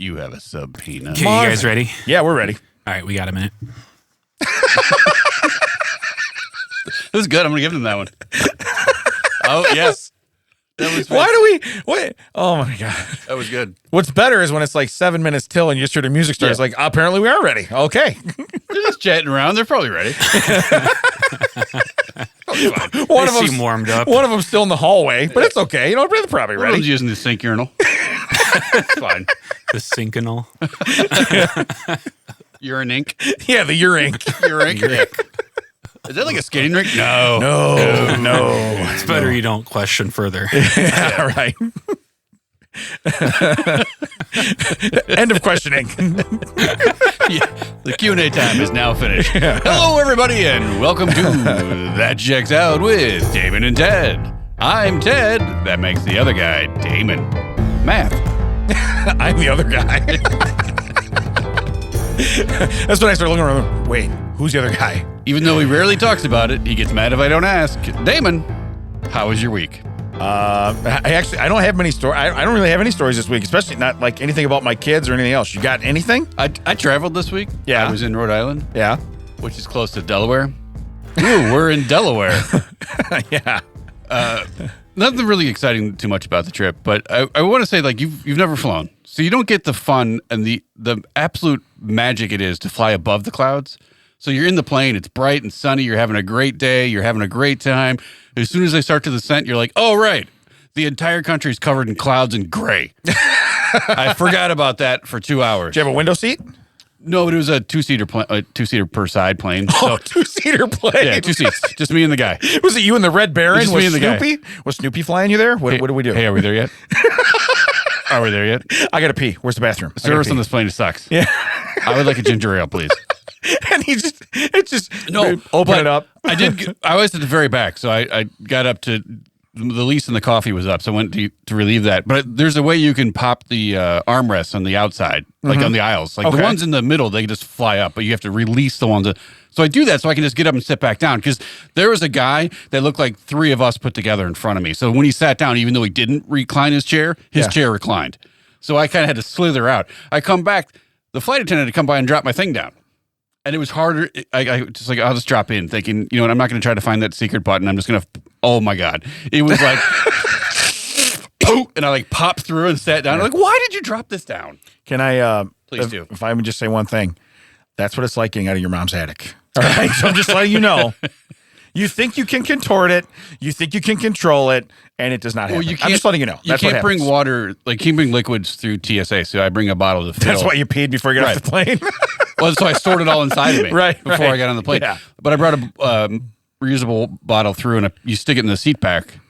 You have a subpoena. Okay, you guys ready? Yeah, we're ready. All right, we got a minute. It was good. I'm going to give them that one. Oh, yes. That was Why do we? Wait. Oh, my God. That was good. What's better is when it's like 7 minutes till and you just hear the music start. Yeah. It's like, apparently we are ready. Okay. They're just chatting around. They're probably ready. One of They them seem warmed up. One of them's still in the hallway, but it's okay. You know, they're probably One of them's ready. using the sink urinal. It's fine. The syncanal. You're an ink. Yeah, the urine. You're an ink. Is that like a skating rink? No. No. It's better you don't question further. Yeah, right. End of questioning. Yeah, the Q&A time is now finished. Hello, everybody, and welcome to That Checks Out with Damon and Ted. I'm Ted. That makes the other guy Damon. Math. I'm the other guy. That's when I start looking around. Wait, who's the other guy? Even though he rarely talks about it, he gets mad if I don't ask. Damon, how was your week? I don't have many stories. I don't really have any stories this week, especially not like anything about my kids or anything else. You got anything? I traveled this week. Yeah. I was in Rhode Island, Yeah. which is close to Delaware. Ooh, we're in Delaware. Yeah. Nothing really exciting too much about the trip, but I want to say, like, you've never flown, so you don't get the fun and the absolute magic it is to fly above the clouds. So you're in the plane, it's bright and sunny, you're having a great day, you're having a great time. As soon as they start to descent, you're like, oh, right, the entire country is covered in clouds and gray. I forgot about that for 2 hours. Do you have a window seat? No, but it was a two-seater per side plane. Oh, So, two-seater plane. yeah, 2 seats, just me and the guy. Was it you and the Red Baron? Just Was me and the guy. Snoopy? Was Snoopy flying you there? What do we do? Hey, are we there yet? Are we there yet? I gotta pee. Where's the bathroom? I gotta Service pee. on this plane sucks. Yeah. I would like a ginger ale, please. And it's just No, open but it up. I was at the very back, so I got up to the least, and the coffee was up, so I went to relieve that. But there's a way you can pop the armrests on the outside, like on the aisles. Like Okay. the ones in the middle, they just fly up, but you have to release the ones that. So I do that so I can just get up and sit back down, because there was a guy that looked like three of us put together in front of me. So when he sat down, even though he didn't recline his chair chair reclined. So I kind of had to slither out. I come back, the flight attendant had come by and dropped my thing down. And it was harder. I just like, I'll just drop in thinking, you know what, I'm not going to try to find that secret button. I'm just going to, oh my God. It was like, poof, and I like popped through and sat down. I'm like, why did you drop this down? Can I Please do. If I would just say one thing, that's what it's like getting out of your mom's attic. All right. So I'm just letting you know. You think you can contort it, you think you can control it, and it does not happen. Well, I'm just letting you know. You That's what can't bring happens. water, like, you can bring liquids through TSA. So I bring a bottle to fill. That's why you peed before you got off the plane. Well, so I stored it all inside of me before I got on the plane. Yeah. But I brought a reusable bottle through, and you stick it in the seat back.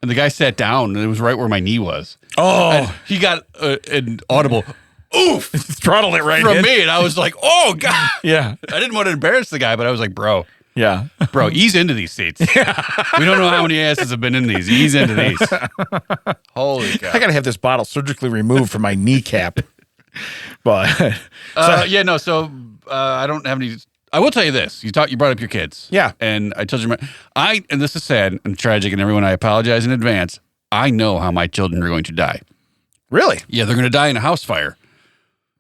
And the guy sat down, and it was right where my knee was. Oh, And he got an audible oof throttled it right from in. me, and I was like, oh God. Yeah. I didn't want to embarrass the guy, but I was like, bro, Yeah. ease into these seats. We don't know how many asses have been in these. Ease into these. Holy cow. I got to have this bottle surgically removed from my kneecap. But So I don't have any. I will tell you this. You brought up your kids. Yeah. And I told you, and this is sad and tragic, and everyone, I apologize in advance. I know how my children are going to die. Really? Yeah, they're going to die in a house fire.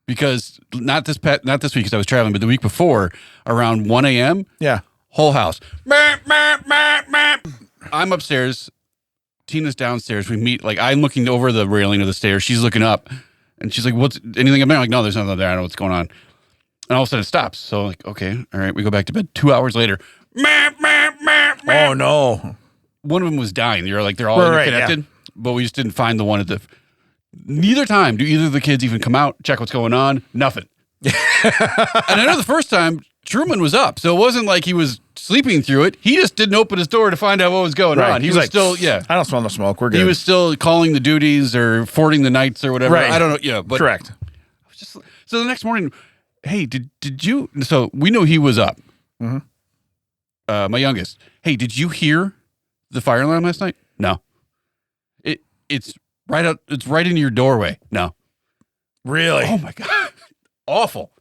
Because not this week because I was traveling, but the week before, around 1 a.m., Yeah. whole house. I'm upstairs. Tina's downstairs. We meet, like, I'm looking over the railing of the stairs. She's looking up, and she's like, what's anything up there? I'm like, no, there's nothing up there. I don't know what's going on. And all of a sudden it stops. So, like, okay, all right, we go back to bed. 2 hours later, Oh, no. one of them was dying. They're like, they're all Right, interconnected, but we just didn't find the one at the. Neither time do either of the kids even come out, check what's going on. Nothing. And I know the first time Truman was up, so it wasn't like he was sleeping through it. He just didn't open his door to find out what was going Right. on. He He's was like, still, I don't smell no smoke. We're good. he was still calling the duties or fording the nights or whatever. Right. I don't know. Yeah, but correct. so the next morning, hey, did you? So we know he was up. Mhm. My youngest. Hey, did you hear the fire alarm last night? No. It's right out. It's right in your doorway. No. Really? Oh my God. Awful.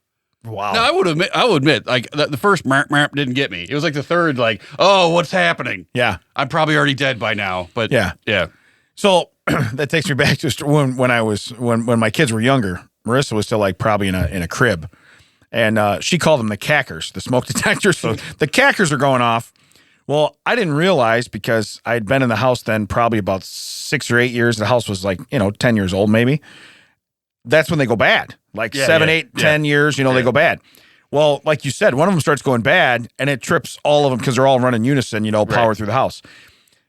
Wow. Now, I will admit, like the first marp didn't get me. It was like the third, like, oh, what's happening? Yeah. I'm probably already dead by now. But Yeah. yeah. So that takes me back to when my kids were younger. Marissa was still like probably in a crib. And she called them the Kackers, the smoke detectors. So the Kackers are going off. Well, I didn't realize because I had been in the house then probably about 6 or 8 years. The house was like, 10 years old maybe. That's when they go bad. Like 7, 8, 10 years, they go bad. Well, like you said, one of them starts going bad and it trips all of them because they're all running unison, power through the house.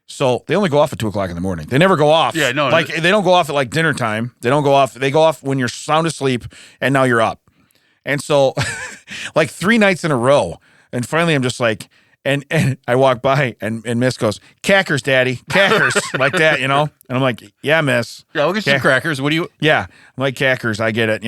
So they only go off at 2 o'clock in the morning. They never go off. Yeah, no. Like they don't go off at like dinner time. They don't go off. They go off when you're sound asleep and now you're up. And so like 3 nights in a row. And finally I'm just like, and I walk by and Miss goes, Kackers, Daddy, Kackers, like that, And I'm like, yeah, Miss. Yeah, we'll get some crackers. What do you? Yeah, I'm like, Kackers, I get it,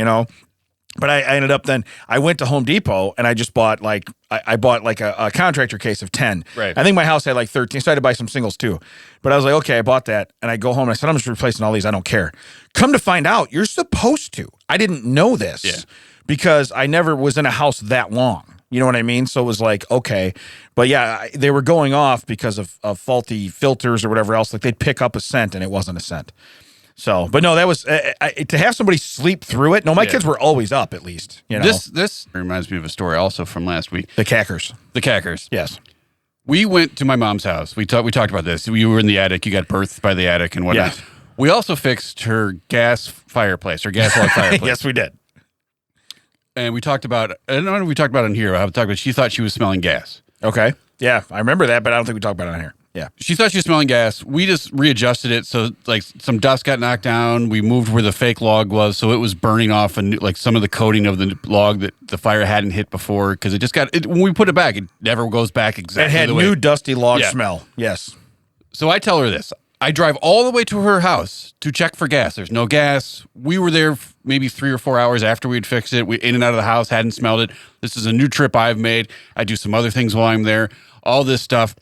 But I ended up then, I went to Home Depot and I just bought like, I bought like a contractor case of 10. Right. I think my house had like 13, so I had to buy some singles too. But I was like, okay, I bought that. And I go home and I said, I'm just replacing all these. I don't care. Come to find out, you're supposed to. I didn't know this because I never was in a house that long. You know what I mean? So it was like, okay. But yeah, they were going off because of faulty filters or whatever else. Like they'd pick up a scent and it wasn't a scent. So, but no, that was to have somebody sleep through it. No, my kids were always up at least. This reminds me of a story also from last week. The Kackers. The Kackers. Yes. We went to my mom's house. We talked about this. We were in the attic. You got birthed by the attic and whatnot. Yes. We also fixed her gas fireplace, her gas log fireplace. Yes, we did. And we talked about, I don't know if we talked about it on here. I talked about she thought she was smelling gas. Okay. Yeah, I remember that, but I don't think we talked about it on here. Yeah. She thought she was smelling gas. We just readjusted it. So like some dust got knocked down. We moved where the fake log was. So it was burning off and like some of the coating of the log that the fire hadn't hit before. Cause it just when we put it back, it never goes back exactly It had the way. new dusty log smell. Yes. So I tell her this. I drive all the way to her house to check for gas. There's no gas. We were there maybe 3 or 4 hours after we'd fixed it. We in and out of the house, hadn't smelled it. This is a new trip I've made. I do some other things while I'm there. All this stuff.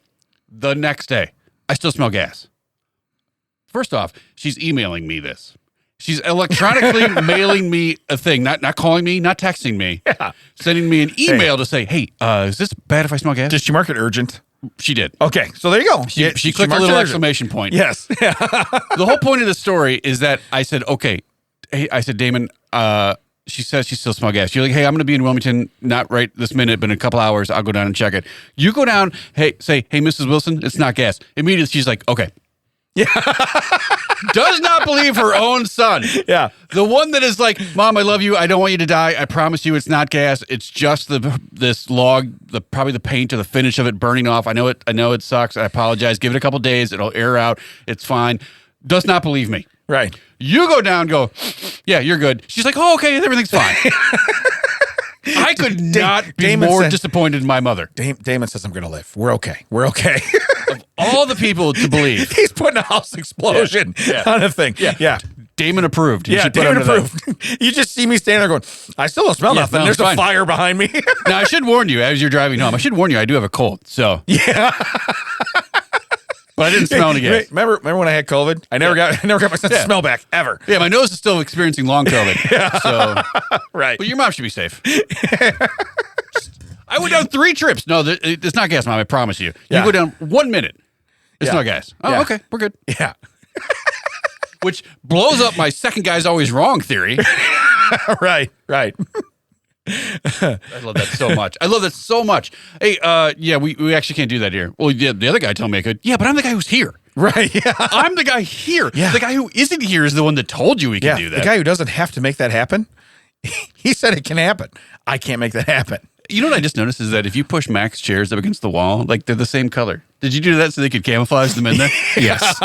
The next day, I still smell gas. First off, she's emailing me this. She's electronically mailing me a thing, not calling me, not texting me, sending me an email to say, hey, is this bad if I smell gas? Did she mark it urgent? She did. Okay, so there you go. She clicked a little exclamation point. Yes. The whole point of the story is that I said, okay. Hey, I said, Damon, she says she still smells gas. You're like, hey, I'm going to be in Wilmington, not right this minute, but in a couple hours, I'll go down and check it. You go down, say, hey, Mrs. Wilson, it's not gas. Immediately, she's like, okay. Yeah. Does not believe her own son. Yeah. The one that is like, Mom, I love you. I don't want you to die. I promise you it's not gas. It's just this log, probably the paint or the finish of it burning off. I know it sucks. I apologize. Give it a couple days. It'll air out. It's fine. Does not believe me. Right. You go down and go, yeah, you're good. She's like, oh, okay, everything's fine. I could not be more disappointed in my mother. Damon says I'm going to live. We're okay. We're okay. Of all the people to believe. He's putting a house explosion on a thing. Yeah. Damon approved. Yeah, Damon approved. You just see me standing there going, I still don't smell nothing. No, there's a fire behind me. Now, I should warn you as you're driving home. I do have a cold. So. Yeah. But I didn't smell any gas. Remember when I had COVID? I never got my sense of smell back ever. Yeah, my nose is still experiencing long COVID. So right. But your mom should be safe. I went down 3 trips. No, it's not gas, Mom. I promise you. You go down 1 minute. It's not gas. Oh, okay. We're good. Yeah. Which blows up my second guy's always wrong theory. Right. I love that so much. Hey, we actually can't do that here. Well, yeah, the other guy told me I could. Yeah, but I'm the guy who's here. Right. Yeah. I'm the guy here. Yeah. The guy who isn't here is the one that told you we can do that. The guy who doesn't have to make that happen, he said it can happen. I can't make that happen. You know what I just noticed is that if you push Mac's chairs up against the wall, like they're the same color. Did you do that so they could camouflage them in there? Yes.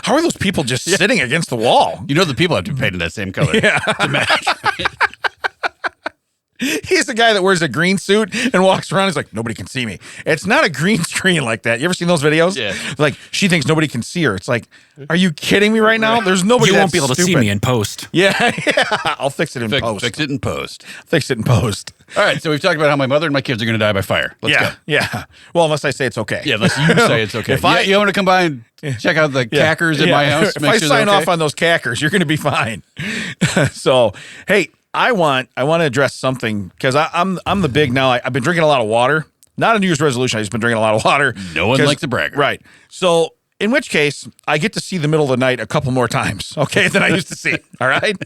How are those people just sitting against the wall? You know the people have to be painted that same color to match. He's the guy that wears a green suit and walks around. He's like, nobody can see me. It's not a green screen like that. You ever seen those videos? Yeah. Like, she thinks nobody can see her. It's like, are you kidding me right now? There's nobody. You won't be able to see me in post. Yeah. I'll fix it in post. Fix it in post. Fix it in post. All right. So we've talked about how my mother and my kids are going to die by fire. Let's go. Yeah. Well, unless I say it's okay. Yeah, unless you say it's okay. If you want to come by and check out the Kackers in my house? If I sign off on those Kackers, you're going to be fine. So, hey, I want to address something because I'm the big now. I've been drinking a lot of water. Not a New Year's resolution. I've just been drinking a lot of water. No one likes a bragger. Right. So in which case, I get to see the middle of the night a couple more times, okay, than I used to see. All right.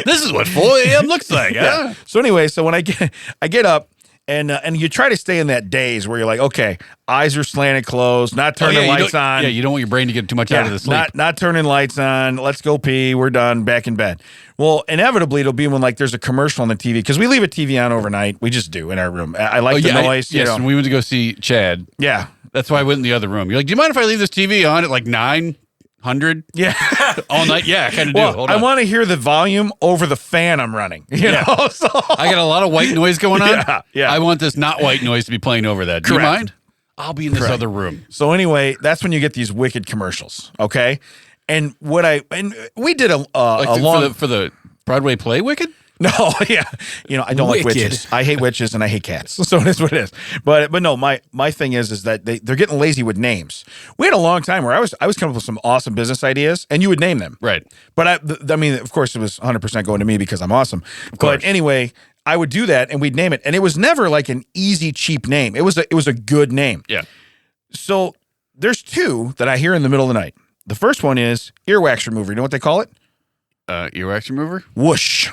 This is what 4 a.m. looks like. Yeah. Huh? So anyway, so when I get up and you try to stay in that daze where you're like, okay, eyes are slanted closed, not turning lights on. Yeah, you don't want your brain to get too much out of the sleep. Not turning lights on. Let's go pee. We're done. Back in bed. Well, inevitably it'll be when like there's a commercial on the TV because we leave a TV on overnight. We just do in our room. I like the noise. Yes, when we went to go see Chad. Yeah. That's why I went in the other room. You're like, do you mind if I leave this TV on at like 900? Yeah. All night? Yeah, I kind of Well, do. Hold I on. want to hear the volume over the fan I'm running. You know? So I got a lot of white noise going on. Yeah. I want this not white noise to be playing over that. Do you Correct. mind? I'll be in this other room. So anyway, that's when you get these wicked commercials. Okay. And we did a long for the Broadway play Wicked? No, yeah. I don't like Wicked. witches. I hate witches and I hate cats. So it is what it is. But no, my thing is that they're getting lazy with names. We had a long time where I was coming up with some awesome business ideas and you would name them. Right. But I mean, of course it was 100% going to me because I'm awesome. But anyway, I would do that and we'd name it. And it was never like an easy, cheap name. It was a good name. Yeah. So there's two that I hear in the middle of the night. The first one is earwax remover. You know what they call it? Earwax remover? Whoosh.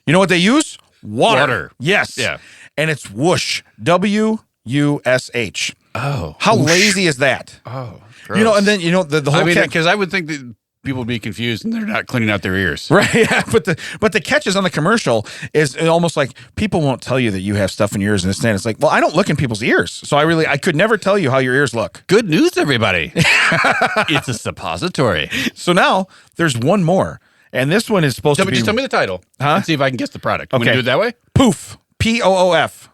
You know what they use? Water. Yes. Yeah. And it's whoosh. W-U-S-H. Oh. How lazy is that? Oh. And then the whole because I would think that people would be confused and they're not cleaning out their ears. Right. Yeah. But the catches on the commercial is almost like people won't tell you that you have stuff in your ears and it's like, well, I don't look in people's ears. So I could never tell you how your ears look. Good news, everybody. It's a suppository. So now there's one more. And this one is supposed to be. Just tell me the title. Huh? And see if I can guess the product. Okay. Want to do it that way? Poof. P-O-O-F.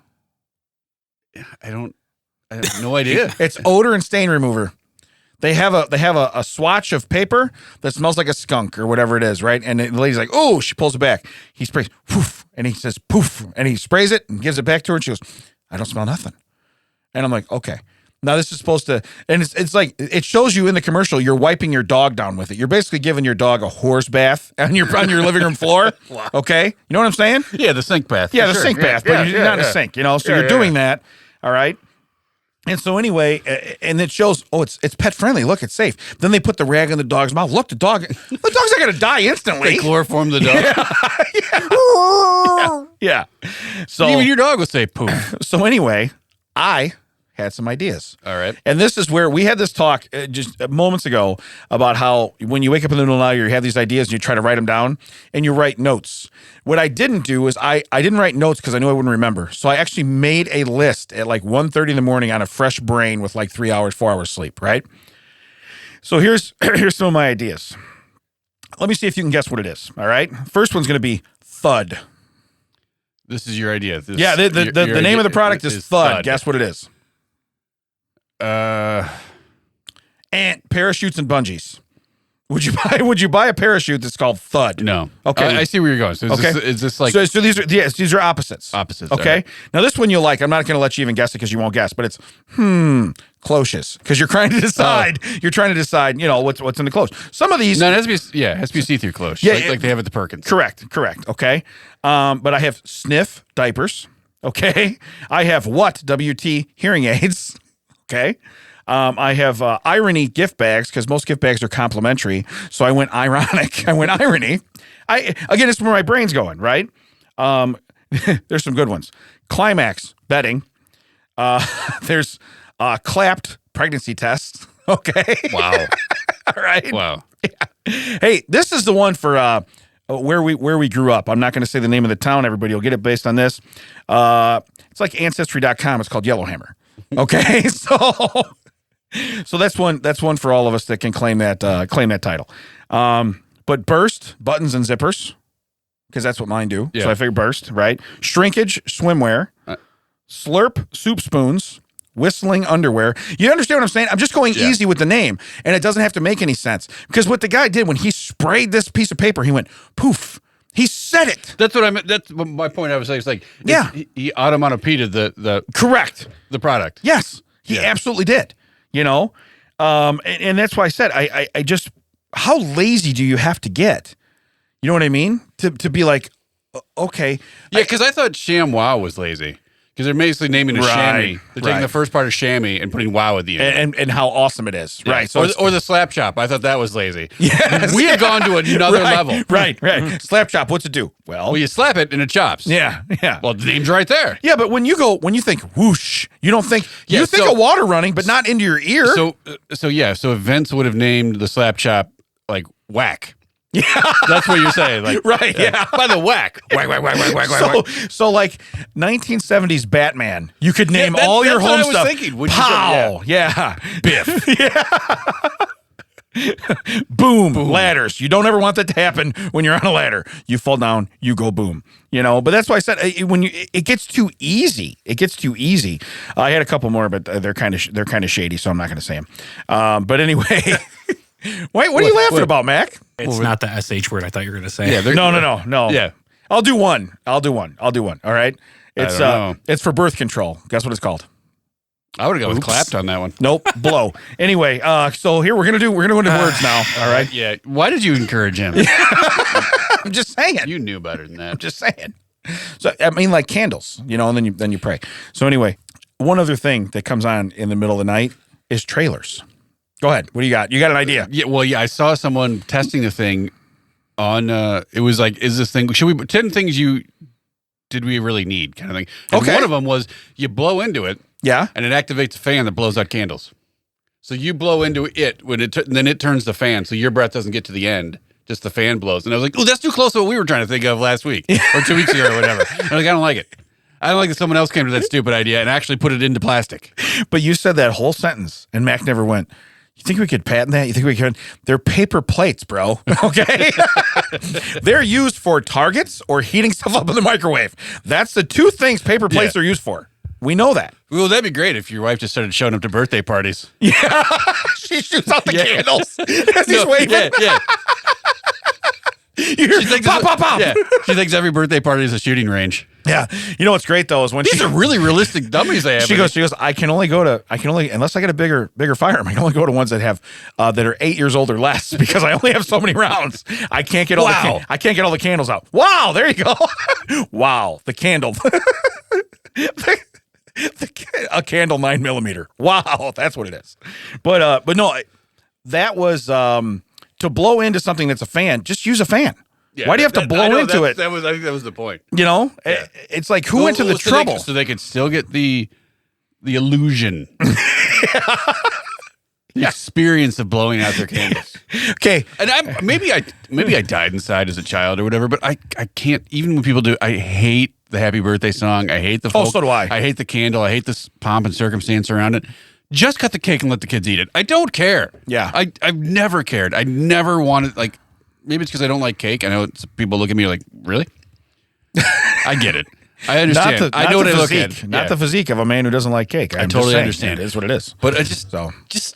I have no idea. It's odor and stain remover. They have a swatch of paper that smells like a skunk or whatever it is, right? And the lady's like, oh, she pulls it back. He sprays, poof, and he says, poof, and he sprays it and gives it back to her, and she goes, I don't smell nothing. And I'm like, okay. Now this is supposed to, and it's like, it shows you in the commercial, you're wiping your dog down with it. You're basically giving your dog a horse bath on your living room floor. Wow. Okay? You know what I'm saying? Yeah, the sink bath. Yeah, the sink bath, but you're not in a sink, so you're doing that, all right? And so anyway, and it shows, it's pet friendly. Look, it's safe. Then they put the rag in the dog's mouth. Look, the dog's not going to die instantly. They chloroform the dog. Yeah. So even your dog will say poof. So anyway, I had some ideas. All right. And this is where we had this talk just moments ago about how when you wake up in the middle of the night, you have these ideas and you try to write them down and you write notes. What I didn't do is I didn't write notes because I knew I wouldn't remember. So I actually made a list at like 1:30 in the morning on a fresh brain with like 4 hours sleep, right? So here's some of my ideas. Let me see if you can guess what it is. All right. First one's going to be Thud. This is your idea. The name of the product is Thud. Guess what it is? And parachutes and bungees. Would you buy a parachute that's called Thud? No. Okay. I see where you're going. So is this like so these are opposites. Opposites. Okay. Right. Now this one you'll like. I'm not going to let you even guess it because you won't guess. But it's closes because you're trying to decide. You're trying to decide. What's in the close. Some of these. No, it has to be see-through close. Yeah, like they have at the Perkins. Correct. Okay. But I have Sniff diapers. Okay. I have WT hearing aids. Okay. I have irony gift bags because most gift bags are complimentary. So I went ironic. I went irony. Again, it's where my brain's going, right? There's some good ones. Climax bedding. There's clapped pregnancy tests. Okay. Wow. All right. Wow. Yeah. Hey, this is the one for where we grew up. I'm not going to say the name of the town. Everybody will get it based on this. It's like Ancestry.com. It's called Yellowhammer. Okay. So that's one for all of us that can claim that title. But burst buttons and zippers because that's what mine do. Yeah. So I figured burst, right? Shrinkage swimwear, slurp soup spoons, whistling underwear. You understand what I'm saying? I'm just going easy with the name, and it doesn't have to make any sense because what the guy did when he sprayed this piece of paper, he went poof. He said it. That's what I meant. That's my point. I was saying. It's like he onomatopoeied the correct the product. Yes, he absolutely did. And that's why I said I just how lazy do you have to get? You know what I mean? To be like, okay. Yeah, because I thought ShamWow was lazy. Because they're basically naming a chamois. They're taking the first part of chamois and putting wow at the end. And how awesome it is. Yeah. Right. So or the slap chop. I thought that was lazy. Yes. We have gone to another level. Right. Slap chop, what's it do? Well, you slap it and it chops. Yeah. Well, the name's right there. Yeah, but when you think whoosh, you don't think, you think of water running, but not into your ear. So if Vince would have named the slap chop like whack. Yeah, that's what you're saying, like right? Yeah, by the whack. So like 1970s Batman, you could name all your home stuff. Pow, yeah, Biff, boom, ladders. You don't ever want that to happen when you're on a ladder. You fall down, you go boom. But that's why I said it gets too easy. It gets too easy. I had a couple more, but they're kind of shady, so I'm not going to say them. But anyway. Wait, what are you laughing about, Mac? It's not the SH word I thought you were going to say. Yeah, no. Yeah. I'll do one. All right. It's for birth control. Guess what it's called? I would have gone with clapped on that one. Nope. Blow. Anyway, so here we're gonna go into words now. All right. Yeah. Why did you encourage him? I'm just saying. You knew better than that. I'm just saying. So I mean, like candles, and then you pray. So anyway, one other thing that comes on in the middle of the night is trailers. Go ahead. What do you got? You got an idea? Yeah. Well, yeah. I saw someone testing the thing on. It was like, is this thing? 10 things did we really need? Kind of thing. And okay. One of them was you blow into it. Yeah. And it activates a fan that blows out candles. So you blow into it then it turns the fan, so your breath doesn't get to the end. Just the fan blows. And I was like, oh, that's too close to what we were trying to think of last week or 2 weeks ago or whatever. And I was like, I don't like it. I don't like that someone else came to that stupid idea and actually put it into plastic. But you said that whole sentence, and Mac never went, you think we could patent that? You think we could? They're paper plates, bro. Okay? They're used for targets or heating stuff up in the microwave. That's the two things paper plates are used for. We know that. Well, that'd be great if your wife just started showing up to birthday parties. Yeah. She shoots out the candles as he's waving. Yeah. You hear, she thinks pop. Yeah. She thinks every birthday party is a shooting range. Yeah. You know what's great though is when these are really realistic dummies they have. She goes, I can only unless I get a bigger firearm, I can only go to ones that have that are 8 years old or less because I only have so many rounds. I can't get all the candles out. Wow, there you go. Wow, the candle. A candle 9mm. Wow, that's what it is. But no, that was to blow into something that's a fan. Just use a fan. Yeah, why do you have to blow into it? I think that was the point. It's like who went to the trouble so they could still get the illusion, the experience of blowing out their candles. Okay, and maybe I died inside as a child or whatever, but I can't. Even when people do, I hate the happy birthday song. I hate the folk. Oh, so do I. I hate the candle. I hate this pomp and circumstance around it. Just cut the cake and let the kids eat it. I don't care. Yeah. I've never cared. I never wanted, like, maybe it's because I don't like cake. I know people look at me like, really? I get it. I understand. I know what I look at. Not the physique of a man who doesn't like cake. I totally understand. It is what it is. But just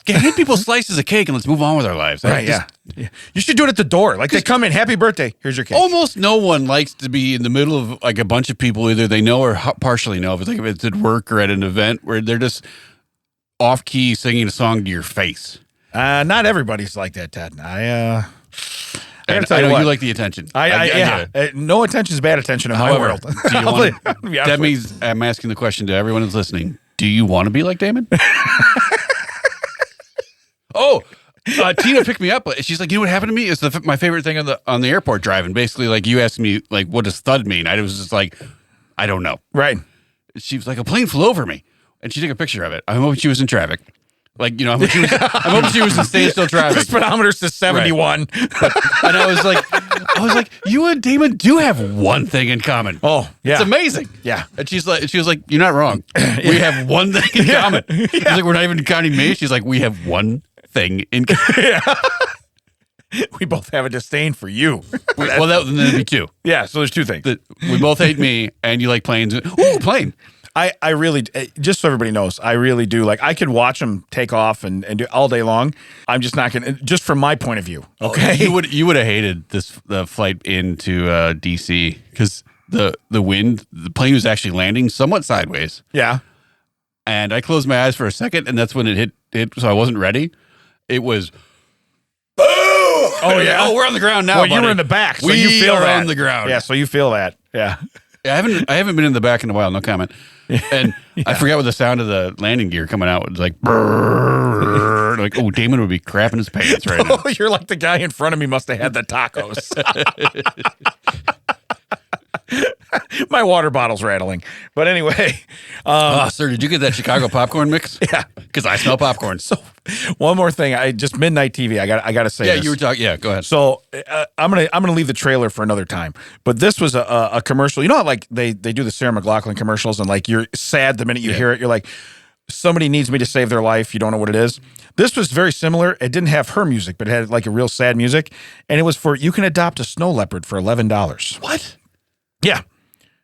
hand people slices of cake and let's move on with our lives. Right, yeah. You should do it at the door. Like they come in, happy birthday, here's your cake. Almost no one likes to be in the middle of like a bunch of people either they know or partially know. If it's at work or at an event where they're just off key singing a song to your face. Not everybody's like that, Ted. I gotta tell you what. You like the attention. No attention is bad attention in my world. That means I'm asking the question to everyone who's listening. Do you want to be like Damon? Tina picked me up. She's like, you know what happened to me? It's my favorite thing on the airport driving. Basically, like you asked me, like, what does thud mean? I was just like, I don't know. Right. She was like, a plane flew over me. And she took a picture of it. I'm hoping she was in traffic. Like, I'm hoping she was in standstill traffic. The speedometer says 71. Right. And I was like, you and Damon do have one thing in common. Oh, yeah. It's amazing. Yeah. And she was like, you're not wrong. We have one thing in common. She's like, we're not even counting me. She's like, we have one thing in common. Yeah. We both have a disdain for you. Well, then there'd be two. Yeah, so there's two things. We both hate me, and you like planes. Ooh, plane. I really, just so everybody knows, I really do. Like, I could watch them take off and do all day long. I'm just not going to, just from my point of view. Okay. You would have hated the flight into D.C. because the wind, the plane was actually landing somewhat sideways. Yeah. And I closed my eyes for a second, and that's when it hit, so I wasn't ready. It was, boom! Oh, yeah. Oh, we're on the ground now, Well, buddy. you were in the back, so we you feel are that. on the ground. Yeah, so you feel that. Yeah. Yeah, I haven't been in the back in a while. No comment. And I forgot what the sound of the landing gear coming out was like. Brrr, like, oh, Damon would be crapping his pants right now. You're like the guy in front of me must have had the tacos. My water bottle's rattling. But anyway. Sir, did you get that Chicago popcorn mix? Yeah. Because I smell popcorn. So one more thing. just midnight TV. I got to say this. You were talking. Yeah, go ahead. So I'm gonna leave the trailer for another time. But this was a commercial. You know how like they do the Sarah McLachlan commercials and like you're sad the minute you hear it. You're like, somebody needs me to save their life. You don't know what it is. This was very similar. It didn't have her music, but it had like a real sad music. And it was for you can adopt a snow leopard for $11. What? Yeah.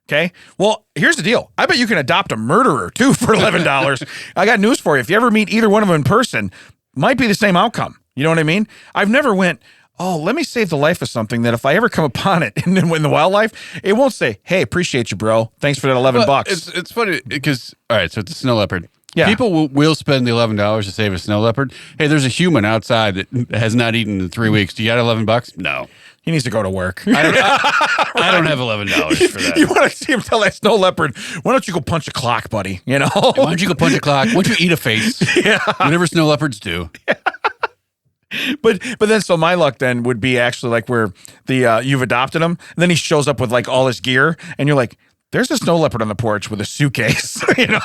Okay. Well, here's the deal. I bet you can adopt a murderer too for $11. I got news for you. If you ever meet either one of them in person, might be the same outcome. You know what I mean? I've never went, oh, let me save the life of something that if I ever come upon it in the wildlife, it won't say, hey, appreciate you, bro. Thanks for that $11. It's funny because, all right, so it's a snow leopard. Yeah. People will spend the $11 to save a snow leopard. Hey, there's a human outside that has not eaten in 3 weeks. Do you got $11? No. He needs to go to work. I don't have $11 for that. You want to see him tell that snow leopard, why don't you go punch a clock, buddy? You know? Why don't you go punch a clock? Why don't you eat a face? Yeah. Whatever snow leopards do. Yeah. But then so my luck then would be actually like where you've adopted him, and then he shows up with like all his gear, and you're like, there's a snow leopard on the porch with a suitcase, you know?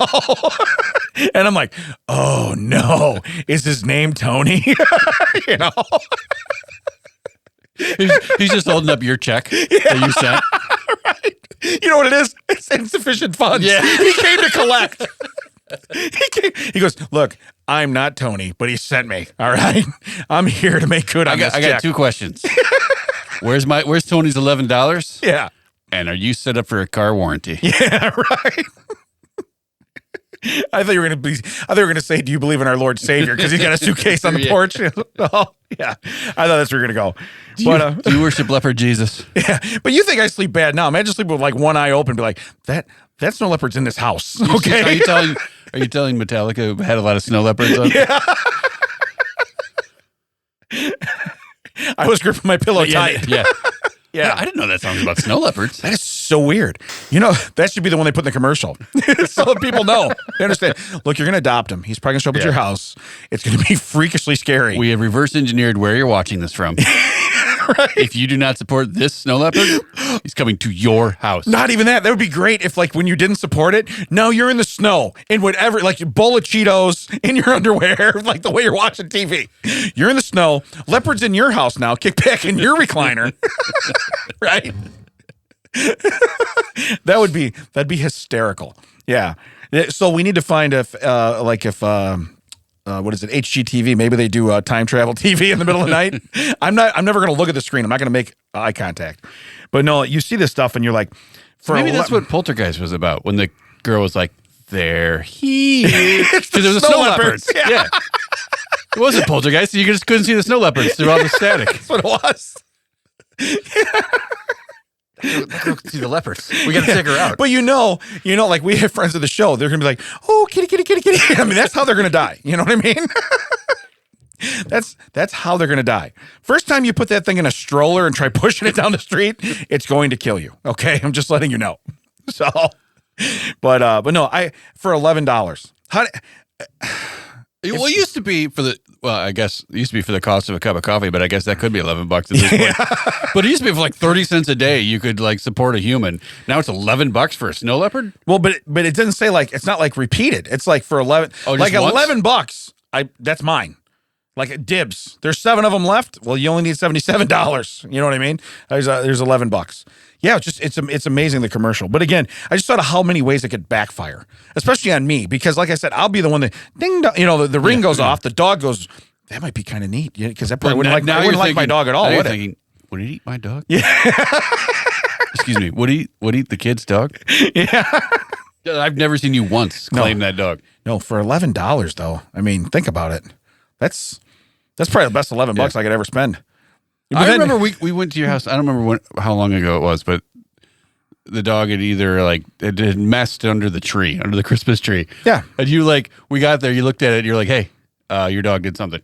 And I'm like, oh no, is his name Tony? You know? He's just holding up your check that you sent. Right. You know what it is? It's insufficient funds. Yeah. He came to collect. He goes, look, I'm not Tony, but he sent me. All right. I'm here to make good on this check. I got two questions. Where's Tony's $11? Yeah. And are you set up for a car warranty? Yeah, right. I thought you were going to say, do you believe in our Lord Savior? Because he's got a suitcase on the porch. Oh, yeah. I thought that's where you're going to go. Do you worship leopard Jesus? Yeah. But you think I sleep bad now. Imagine sleeping with like one eye open and be like, that snow leopard's in this house. Okay. Are you telling Metallica had a lot of snow leopards on? Yeah. I was gripping my pillow tight. Yeah. Yeah. I didn't know that song was about snow leopards. That is so weird. You know, that should be the one they put in the commercial. So that people know. They understand. Look, you're going to adopt him. He's probably going to show up at your house. It's going to be freakishly scary. We have reverse engineered where you're watching this from. Right. If you do not support this snow leopard, he's coming to your house. Not even that. That would be great if, like, when you didn't support it, no, you're in the snow in whatever, like, your bowl of Cheetos in your underwear, like the way you're watching TV. You're in the snow. Leopard's in your house now. Kick back in your recliner. Right? That'd be hysterical. Yeah. So we need to find what is it? HGTV. Maybe they do time travel TV in the middle of the night. I'm never going to look at the screen. I'm not going to make eye contact. But no, you see this stuff and you're like, maybe that's what Poltergeist was about. When the girl was like, "They're here," because there was a snow leopards. Yeah. It wasn't Poltergeist. You just couldn't see the snow leopards through all the static. That's what it was. That girl could see the leopards. We got to take her out. But you know, like we have friends of the show. They're gonna be like, "Oh, kitty, kitty, kitty, kitty." I mean, that's how they're gonna die. You know what I mean? That's how they're gonna die. First time you put that thing in a stroller and try pushing it down the street, it's going to kill you. Okay, I'm just letting you know. So, but no, for $11. Well, it used to be I guess it used to be for the cost of a cup of coffee, but I guess that could be $11 at this point. But it used to be for like 30 cents a day. You could like support a human. Now it's $11 for a snow leopard. Well, but it doesn't say like, it's not like repeated. It's like for 11, like once? $11. That's mine. Like dibs. There's 7 of them left. Well, you only need $77. You know what I mean? There's $11. Yeah, it's amazing, the commercial. But again, I just thought of how many ways it could backfire, especially on me, because like I said, I'll be the one that ding dong, the ring goes off, the dog goes. That might be kind of neat, because that probably wouldn't like my dog at all. Would it? Would it eat my dog? Yeah. Excuse me. Would eat the kid's dog? Yeah. I've never seen you once claim that dog. No, for $11 though. I mean, think about it. That's probably the best $11 I could ever spend. But I remember we went to your house. I don't remember how long ago it was, but the dog had either it had messed under the Christmas tree. Yeah. And we got there, you looked at it, you're like, hey, your dog did something.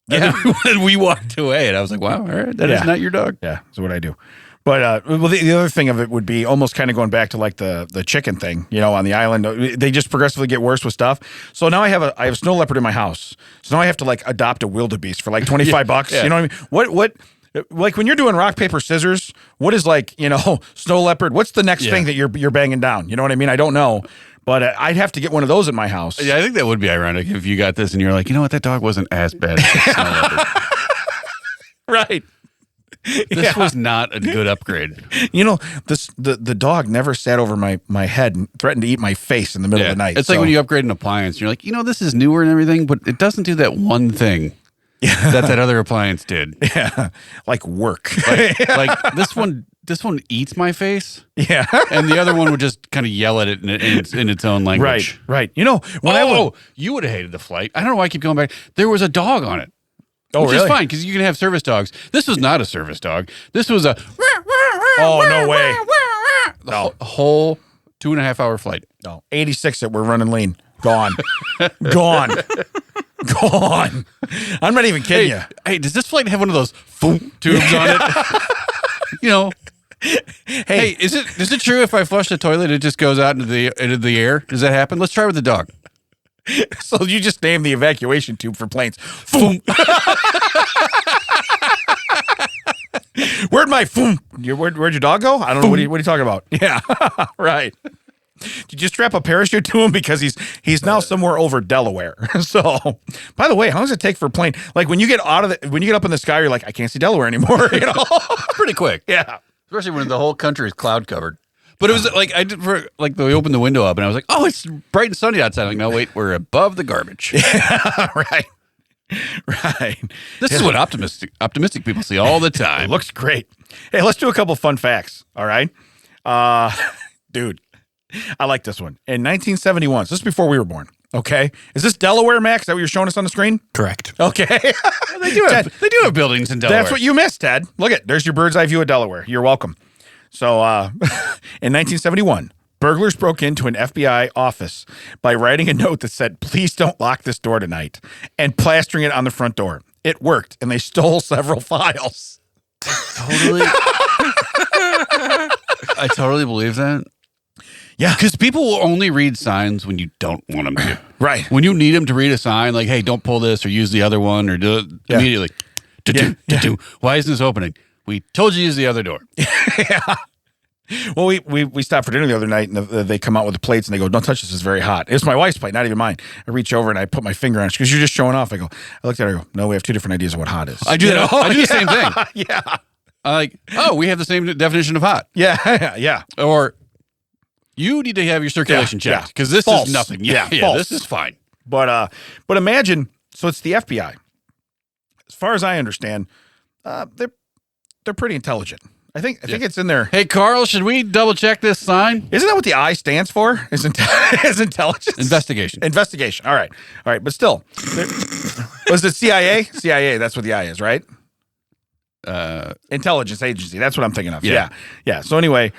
Yeah. And then we walked away, and I was like, wow, all right, that is not your dog. Yeah, that's what I do. But well, the other thing of it would be almost kind of going back to like the chicken thing, on the island. They just progressively get worse with stuff. So now I have a snow leopard in my house. So now I have to like adopt a wildebeest for like $25. Yeah. You know what I mean? What like when you're doing rock paper scissors, what is like snow leopard? What's the next thing that you're banging down? You know what I mean? I don't know. But I'd have to get one of those in my house. Yeah, I think that would be ironic if you got this and you're like, you know what, that dog wasn't as bad as the snow leopard. Right. This was not a good upgrade. The dog never sat over my head and threatened to eat my face in the middle of the night. It's like when you upgrade an appliance, you're like, this is newer and everything, but it doesn't do that one thing that other appliance did. Yeah, like work. Like this one eats my face. Yeah, and the other one would just kind of yell at it in its own language. Right. When you would have hated the flight. I don't know why I keep going back. There was a dog on it. Oh, which really? is fine because you can have service dogs. This was not a service dog. This was a. Oh, no way. A whole 2.5 hour flight. No, 86 that we're running lean. Gone. Gone. I'm not even kidding you. Hey, does this flight have one of those tubes on it? Hey, is it true if I flush the toilet, it just goes out into the air? Does that happen? Let's try with the dog. So you just named the evacuation tube for planes. Where'd your dog go? I don't know. What are you talking about? Yeah, right. Did you strap a parachute to him because he's now somewhere over Delaware? So, by the way, how long does it take for a plane? Like when you get up in the sky, you're like, I can't see Delaware anymore. Pretty quick. Yeah, especially when the whole country is cloud covered. But it was like they opened the window up and I was like, oh, it's bright and sunny outside. I'm like, no, wait, we're above the garbage. Yeah, right. This is what optimistic people see all the time. It looks great. Hey, let's do a couple fun facts. All right, dude, I like this one. In 1971, so this is before we were born. Okay, is this Delaware, Max? Is that what you're showing us on the screen? Correct. Okay, they do have buildings in Delaware. That's what you missed, Ted. Look there's your bird's eye view of Delaware. You're welcome. So, in 1971, burglars broke into an FBI office by writing a note that said, "Please don't lock this door tonight," and plastering it on the front door. It worked, and they stole several files. Totally. I totally believe that. Yeah. Because people will only read signs when you don't want them to. Right. When you need them to read a sign, like, hey, don't pull this or use the other one or do it immediately. Why isn't this opening? We told you to use the other door. Yeah. Well, we stopped for dinner the other night, and they come out with the plates, and they go, "Don't touch this; it's very hot." It's my wife's plate, not even mine. I reach over and I put my finger on it because you're just showing off. I looked at her. I go, "No, we have two different ideas of what hot is." I do that. I do the same thing. Yeah. We have the same definition of hot. Yeah. Or you need to have your circulation checked because this false. is nothing. Yeah, this is fine. But imagine. So it's the FBI. As far as I understand, they're pretty intelligent. I think it's in there. Hey, Carl, should we double check this sign? Isn't that what the I stands for? Is intelligence? Investigation. All right. But still, was it CIA? CIA. That's what the I is, right? Intelligence agency. That's what I'm thinking of. Yeah. So anyway,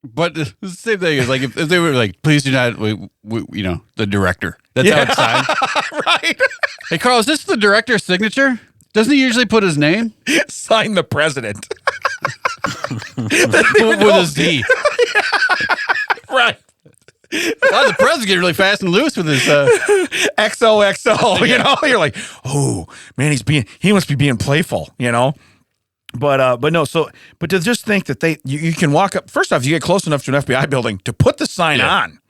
but the same thing is like if they were like, please do not, the director. That's how it's signed. Right. Hey, Carl, is this the director's signature? Doesn't he usually put his name? Sign the president. With a Z. Right. Wow, the president get really fast and loose with his XOXO. You're like, oh man, he must be being playful, But no, but to just think that you can walk up. First off, you get close enough to an FBI building to put the sign on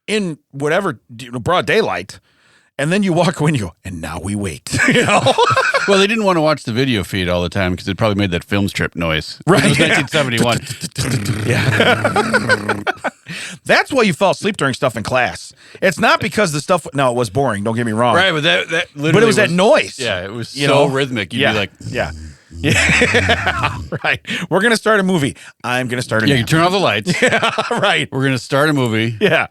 in whatever broad daylight. And then you walk away and you go, and now we wait. Well, they didn't want to watch the video feed all the time because it probably made that film strip noise. Right. It was 1971. Yeah. That's why you fell asleep during stuff in class. It's not because the stuff. No, it was boring. Don't get me wrong. Right, but that literally. But it was that noise. Yeah, it was so rhythmic. You'd be like, yeah. Right. We're gonna start a movie. I'm gonna start a. Yeah, you turn off the lights. Yeah. Right. We're gonna start a movie. Yeah.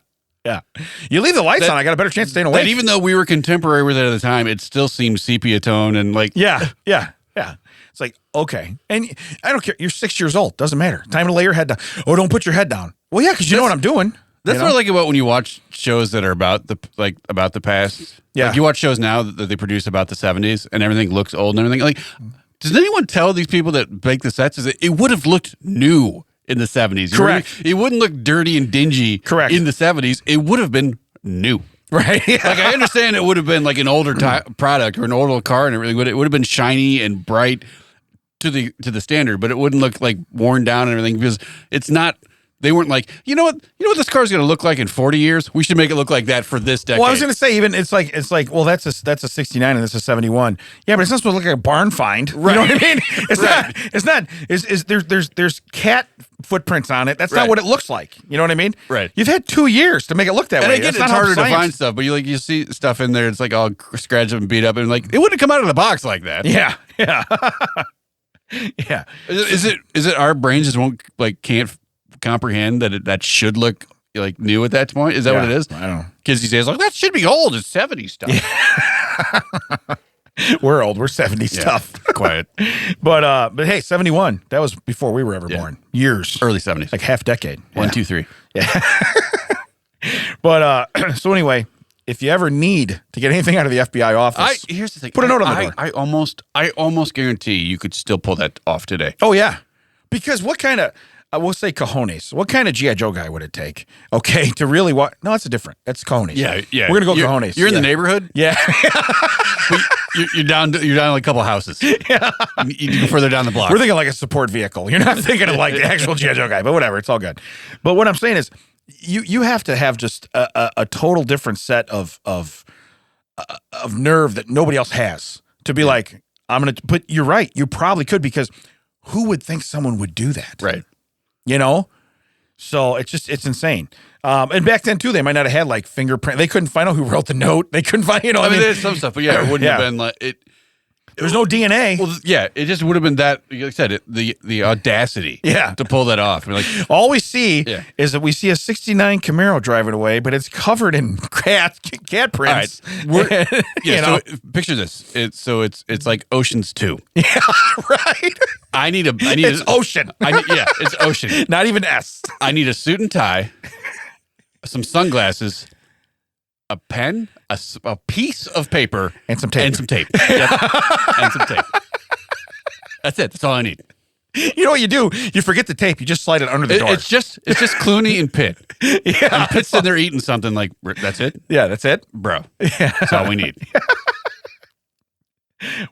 You leave the lights on, I got a better chance of staying awake. That even though we were contemporary with it at the time, it still seemed sepia tone and like. Yeah. It's like, okay. And I don't care. You're 6 years old. Doesn't matter. Time to lay your head down. Oh, don't put your head down. Well, yeah, because you know what I'm doing. That's what I like about when you watch shows that are about the past. Yeah. Like you watch shows now that they produce about the 70s and everything looks old and everything. Like, does anyone tell these people that make the sets is it would have looked new in the 70s? Correct. It wouldn't look dirty and dingy. Correct. In the 70s. It would have been new. Right. Like I understand it would have been like an older product or an older car and everything, but it would have been shiny and bright to the standard, but it wouldn't look like worn down and everything because it's not. They weren't like, you know what this car's going to look like in 40 years? We should make it look like that for this decade. Well, I was going to say, even it's like, well, that's a 69 and this is 71. Yeah, but it's not supposed to look like a barn find. Right. You know what I mean? It's not. There's cat footprints on it. That's not what it looks like. You know what I mean? Right. You've had 2 years to make it look that way. And it's harder to find stuff, but you see stuff in there. It's like all scratched up and beat up, and like it wouldn't come out of the box like that. Yeah. Yeah. Yeah. Is it our brains just can't comprehend that should look like new at that point? Is that what it is? I don't know. Kids these days like that should be old. It's 70s stuff. Yeah. We're old. We're 70s stuff. Quiet. But hey, 71. That was before we were ever born. Years. Early 70s. Like half decade. 1, 2, 3. Yeah. But so anyway, if you ever need to get anything out of the FBI office, here's the thing. Put a note on the door. I almost guarantee you could still pull that off today. Oh yeah, because what kind of we'll say cojones. What kind of G.I. Joe guy would it take? Okay, to really what? No, that's different. That's cojones. Yeah. We're gonna go cojones. You're in the neighborhood. Yeah. You're down like a couple houses. Yeah. You go further down the block. We're thinking like a support vehicle. You're not thinking of like the actual G.I. Joe guy, but whatever. It's all good. But what I'm saying is, you have to have just a total different set of nerve that nobody else has to be like, I'm gonna. But you're right. You probably could, because who would think someone would do that? Right. You know, so it's insane. And back then too, they might not have had like fingerprint. They couldn't find out who wrote the note. They couldn't find, I mean, there's some stuff, but it wouldn't have been like it. There's no DNA. Well, yeah, it just would have been that. Like I said, the audacity, to pull that off. I mean, like all we see is that we see a '69 Camaro driving away, but it's covered in cat prints. Right. So picture this. It's like Ocean's 2. Yeah, right. I need it's Ocean. It's Ocean. Not even S. I need a suit and tie, some sunglasses, a pen, a piece of paper, and some tape. And some tape. Yep. And some tape. That's it. That's all I need. You know what you do? You forget the tape. You just slide it under the door. It's just Clooney and Pitt. Yeah. And Pitt's in there eating something like, that's it? Yeah, that's it. Bro. Yeah. That's all we need.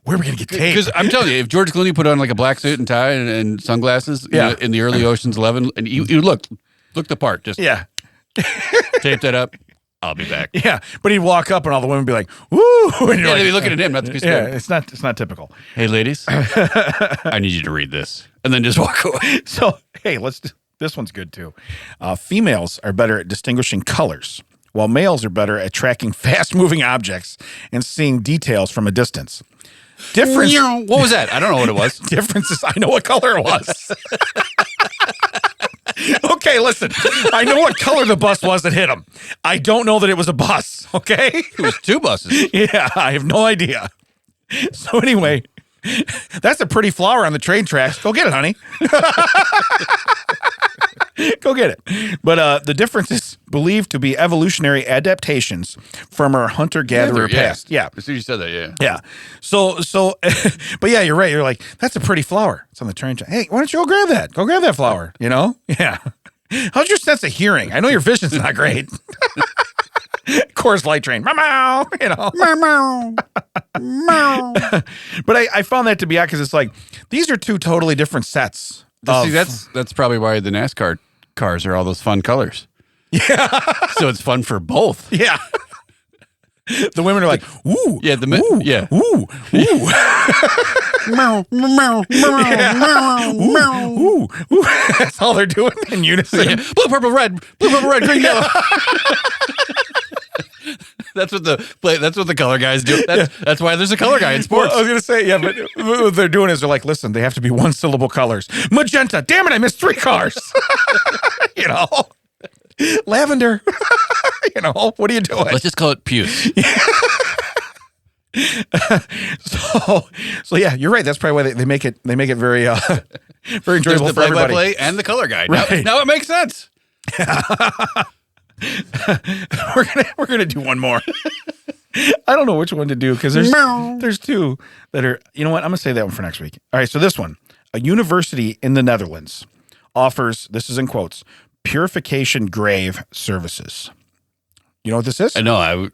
Where are we going to get tape? Because I'm telling you, if George Clooney put on like a black suit and tie and sunglasses in the early Ocean's 11, and you look the part, just tape that up. I'll be back. Yeah, but he'd walk up and all the women would be like, "Woo!" And they'd be looking at him, not the piece of paper. It's not typical. Hey, ladies, I need you to read this, and then just walk away. So, hey, this one's good too. Females are better at distinguishing colors, while males are better at tracking fast-moving objects and seeing details from a distance. Difference. What was that? I don't know what it was. Difference is I know what color it was. Okay, listen. I know what color the bus was that hit him. I don't know that it was a bus, okay? It was 2 buses. Yeah, I have no idea. So anyway, that's a pretty flower on the train tracks. Go get it, honey. Go get it. But the difference is believed to be evolutionary adaptations from our hunter-gatherer past. Yeah. As soon as you said that, yeah. Yeah. So, but yeah, you're right. You're like, that's a pretty flower. It's on the train track. Hey, why don't you go grab that? Go grab that flower, you know? Yeah. How's your sense of hearing? I know your vision's not great. Coors Light Train. Meow, you know. Meow, meow. But I found that to be out because it's like, these are 2 totally different sets. See, that's probably why the NASCAR cars are all those fun colors. Yeah. So it's fun for both. Yeah. The women are like, ooh. Yeah, ooh. Meow, meow, meow, meow, ooh. That's all they're doing in unison. Yeah. Blue, purple, red, green, yellow. That's what the color guys do. That's why there's a color guy in sports. Well, I was gonna say, yeah, but what they're doing is they're like, listen, they have to be 1-syllable colors. Magenta. Damn it, I missed 3 cars. You know, lavender. You know, what are you doing? Let's just call it puce. So yeah, you're right. That's probably why they make it very very enjoyable the for everybody. Play and the color guy. Right. Now it makes sense. We're gonna do one more. I don't know which one to do because there's two that are, you know what? I'm going to say that one for next week. All right. So this one, a university in the Netherlands offers, this is in quotes, purification grave services. You know what this is? I know.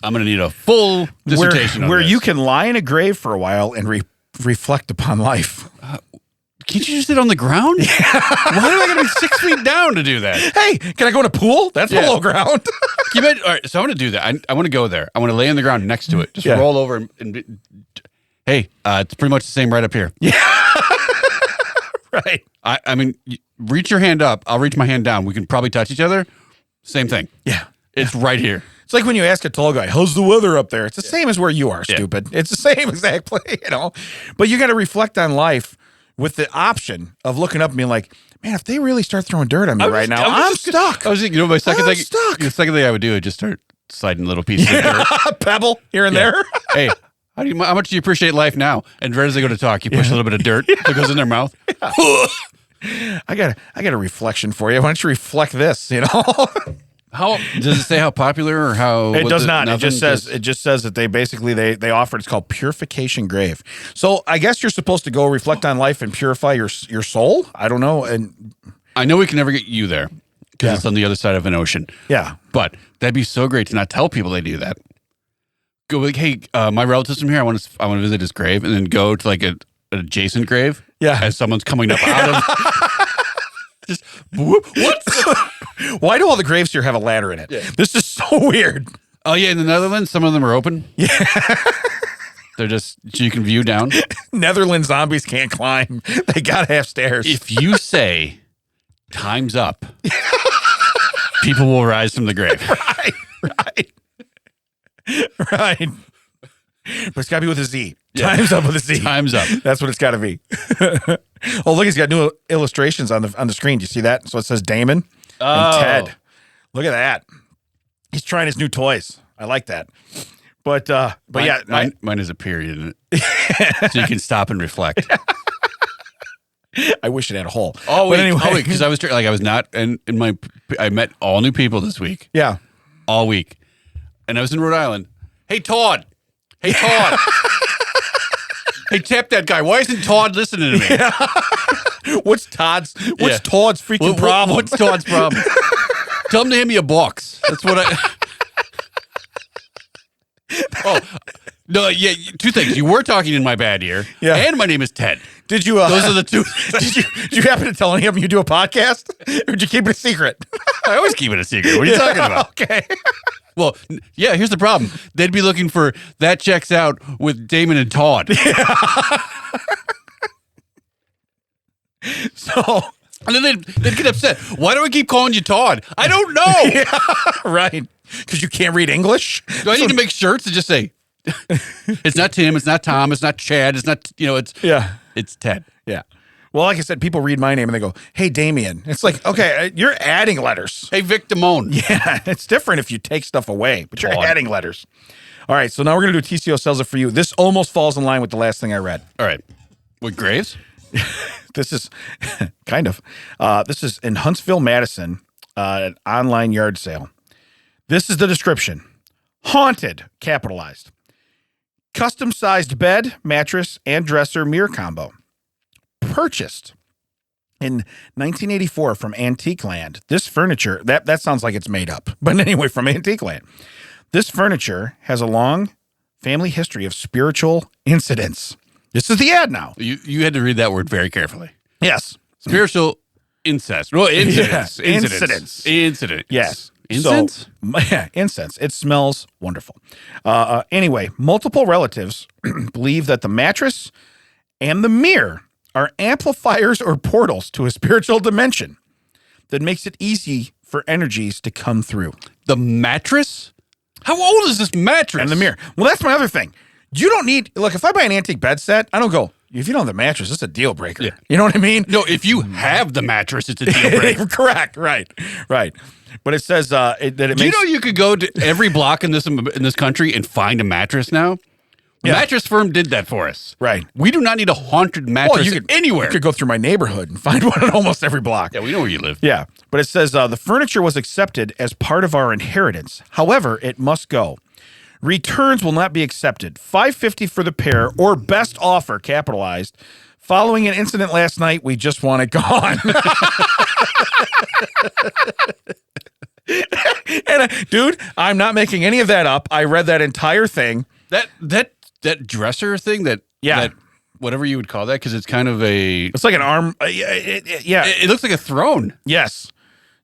I'm going to need a full dissertation where on this. you can lie in a grave for a while and reflect upon life. Can't you just sit on the ground? Why do I got to be 6 feet down to do that? Hey, can I go in a pool? That's below ground. All right, so I'm going to do that. I want to go there. I want to lay on the ground next to it. Just roll over and hey, it's pretty much the same right up here. Yeah. Right. I mean, reach your hand up. I'll reach my hand down. We can probably touch each other. Same thing. Yeah. It's right here. It's like when you ask a tall guy, how's the weather up there? It's the same as where you are, stupid. It's the same exactly, But you got to reflect on life with the option of looking up and being like, man, if they really start throwing dirt on me right now, I'm stuck. I was thinking, my second thing, stuck. the second thing I would do is just start sliding little pieces of dirt. Pebble here and there. Hey, how much do you appreciate life now? And right as they go to talk, you push a little bit of dirt that goes in their mouth. I got a reflection for you. Why don't you reflect this, How does it say how popular or how? It does not. It just says that they basically they offer. It's called purification grave. So I guess you're supposed to go reflect on life and purify your soul. I don't know. And I know we can never get you there because it's on the other side of an ocean. Yeah, but that'd be so great to not tell people they do that. Go like, hey, my relative's from here. I want to visit his grave, and then go to like an adjacent grave. Yeah, as someone's coming up out of. Just whoop, what? Why do all the graves here have a ladder in it? Yeah. This is so weird. Oh yeah, in the Netherlands, some of them are open. Yeah, they're just so you can view down. Netherlands zombies can't climb. They gotta have stairs. If you say "time's up," people will rise from the grave. Right. But it's gotta be with a Z. Yeah. Time's up with a Z. Time's up. That's what it's got to be. Oh, look, he's got new illustrations on the screen. Do you see that? So it says Damon and Ted. Look at that. He's trying his new toys. I like that. But mine is a period in it, so you can stop and reflect. I wish it had a hole. Oh, wait, anyway, because I was not I met all new people this week. Yeah, all week, and I was in Rhode Island. Hey, Todd. Hey, Todd. Hey, tap that guy. Why isn't Todd listening to me? Yeah. What's Todd's freaking problem? What's Todd's problem? Tell him to hand me a box. That's what I... Oh, no, yeah, two things. You were talking in my bad ear, and my name is Ted. Did you... Those are the two. Did you happen to tell any of them you do a podcast? Or did you keep it a secret? I always keep it a secret. What are you talking about? Okay. Well, yeah, here's the problem. They'd be looking for that checks out with Damon and Todd. Yeah. So... And then they'd get upset. Why do I keep calling you Todd? I don't know. Yeah, right. Because you can't read English? Do I need to make shirts that just say, it's not Tim, it's not Tom, it's not Chad, it's not, it's Ted. Yeah. Well, like I said, people read my name and they go, hey, Damien. It's like, okay, you're adding letters. Hey, Vic Damone. Yeah, it's different if you take stuff away, but you're adding letters. All right, so now we're going to do TCO sells it for you. This almost falls in line with the last thing I read. All right. With graves? This is kind of. This is in Huntsville, Madison, an online yard sale. This is the description. Haunted, capitalized. Custom-sized bed, mattress, and dresser mirror combo. Purchased in 1984 from Antique Land. This furniture, that sounds like it's made up. But anyway, from Antique Land. This furniture has a long family history of spiritual incidents. This is the ad now. You had to read that word very carefully. Yes. Spiritual incest. Well, incidents. Yeah. Incidents. Yes. Incense? So, incense. It smells wonderful. Anyway, multiple relatives believe that the mattress and the mirror are amplifiers or portals to a spiritual dimension that makes it easy for energies to come through. The mattress? How old is this mattress? And the mirror. Well, that's my other thing. You don't need, look, if I buy an antique bed set, I don't go, if you don't have the mattress, it's a deal breaker. Yeah. You know what I mean? No, if you have the mattress, it's a deal breaker. Correct. Right. But it says that it makes... Do you know you could go to every block in this country and find a mattress now? Yeah. Mattress Firm did that for us. Right. We do not need a haunted mattress anywhere. You could go through my neighborhood and find one on almost every block. Yeah, we know where you live. Yeah. But it says the furniture was accepted as part of our inheritance. However, it must go. Returns will not be accepted. $550 for the pair or best offer, capitalized. Following an incident last night, we just want it gone. Dude, I'm not making any of that up. I read that entire thing. That dresser thing that whatever you would call that, because it's kind of it's like an arm. Yeah. It looks like a throne. Yes.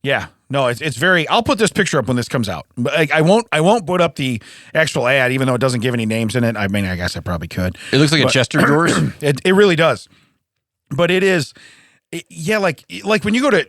Yeah. No, it's very. I'll put this picture up when this comes out. But I won't put up the actual ad, even though it doesn't give any names in it. I mean, I guess I probably could. It looks like a Chester drawers. It really does. But it is, like when you go to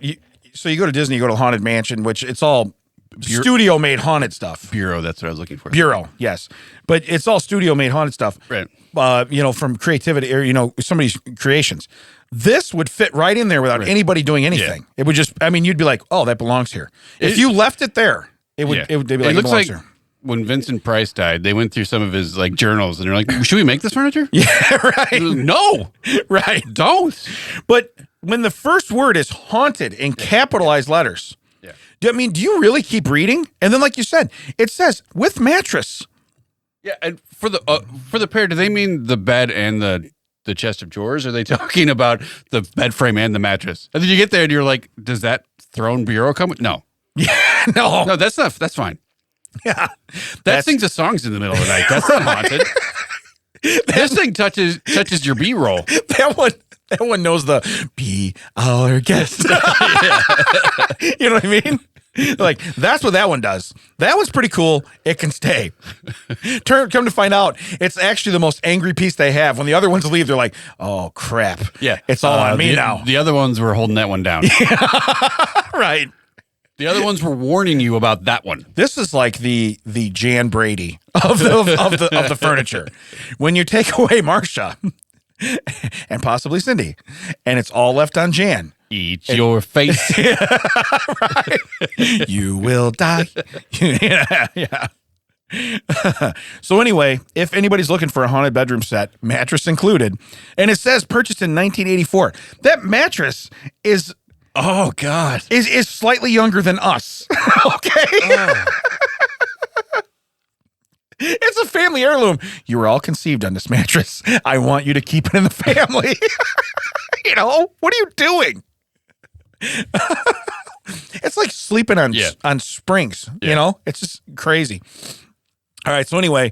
Disney, you go to Haunted Mansion, which it's all studio made haunted stuff. Bureau, that's what I was looking for. Bureau, yes, but it's all studio made haunted stuff. Right. From creativity or somebody's creations. This would fit right in there without anybody doing anything. Yeah. It would just, you'd be like, oh, that belongs here. If you left it there, it would be like, it looks like here. When Vincent Price died, they went through some of his journals and they're like, should we make this furniture? Yeah, right. No. Right. Don't. But when the first word is haunted in capitalized letters, do you really keep reading? And then, like you said, it says with mattress. Yeah, and for the pair, do they mean the bed and the chest of drawers? Or are they talking about the bed frame and the mattress? And then you get there and you're like, does that throne bureau come with? No. Yeah, no. No, that's fine. Yeah. That sings the songs in the middle of the night. That's not haunted. This thing touches your B-roll. That one knows the be our guest. You know what I mean? Like, that's what that one does. That one's pretty cool. It can stay. Come to find out, it's actually the most angry piece they have. When the other ones leave, they're like, oh, crap. Yeah. It's all on me now. The other ones were holding that one down. Right. The other ones were warning you about that one. This is like the Jan Brady of the furniture. When you take away Marsha and possibly Cindy, and it's all left on Jan. Eat your face. Right. You will die. Yeah. So anyway, if anybody's looking for a haunted bedroom set, mattress included, and it says purchased in 1984, that mattress is... Oh, God. Is slightly younger than us. Okay? Oh. It's a family heirloom. You were all conceived on this mattress. I want you to keep it in the family. What are you doing? It's like sleeping on springs. It's just crazy. All right. So anyway,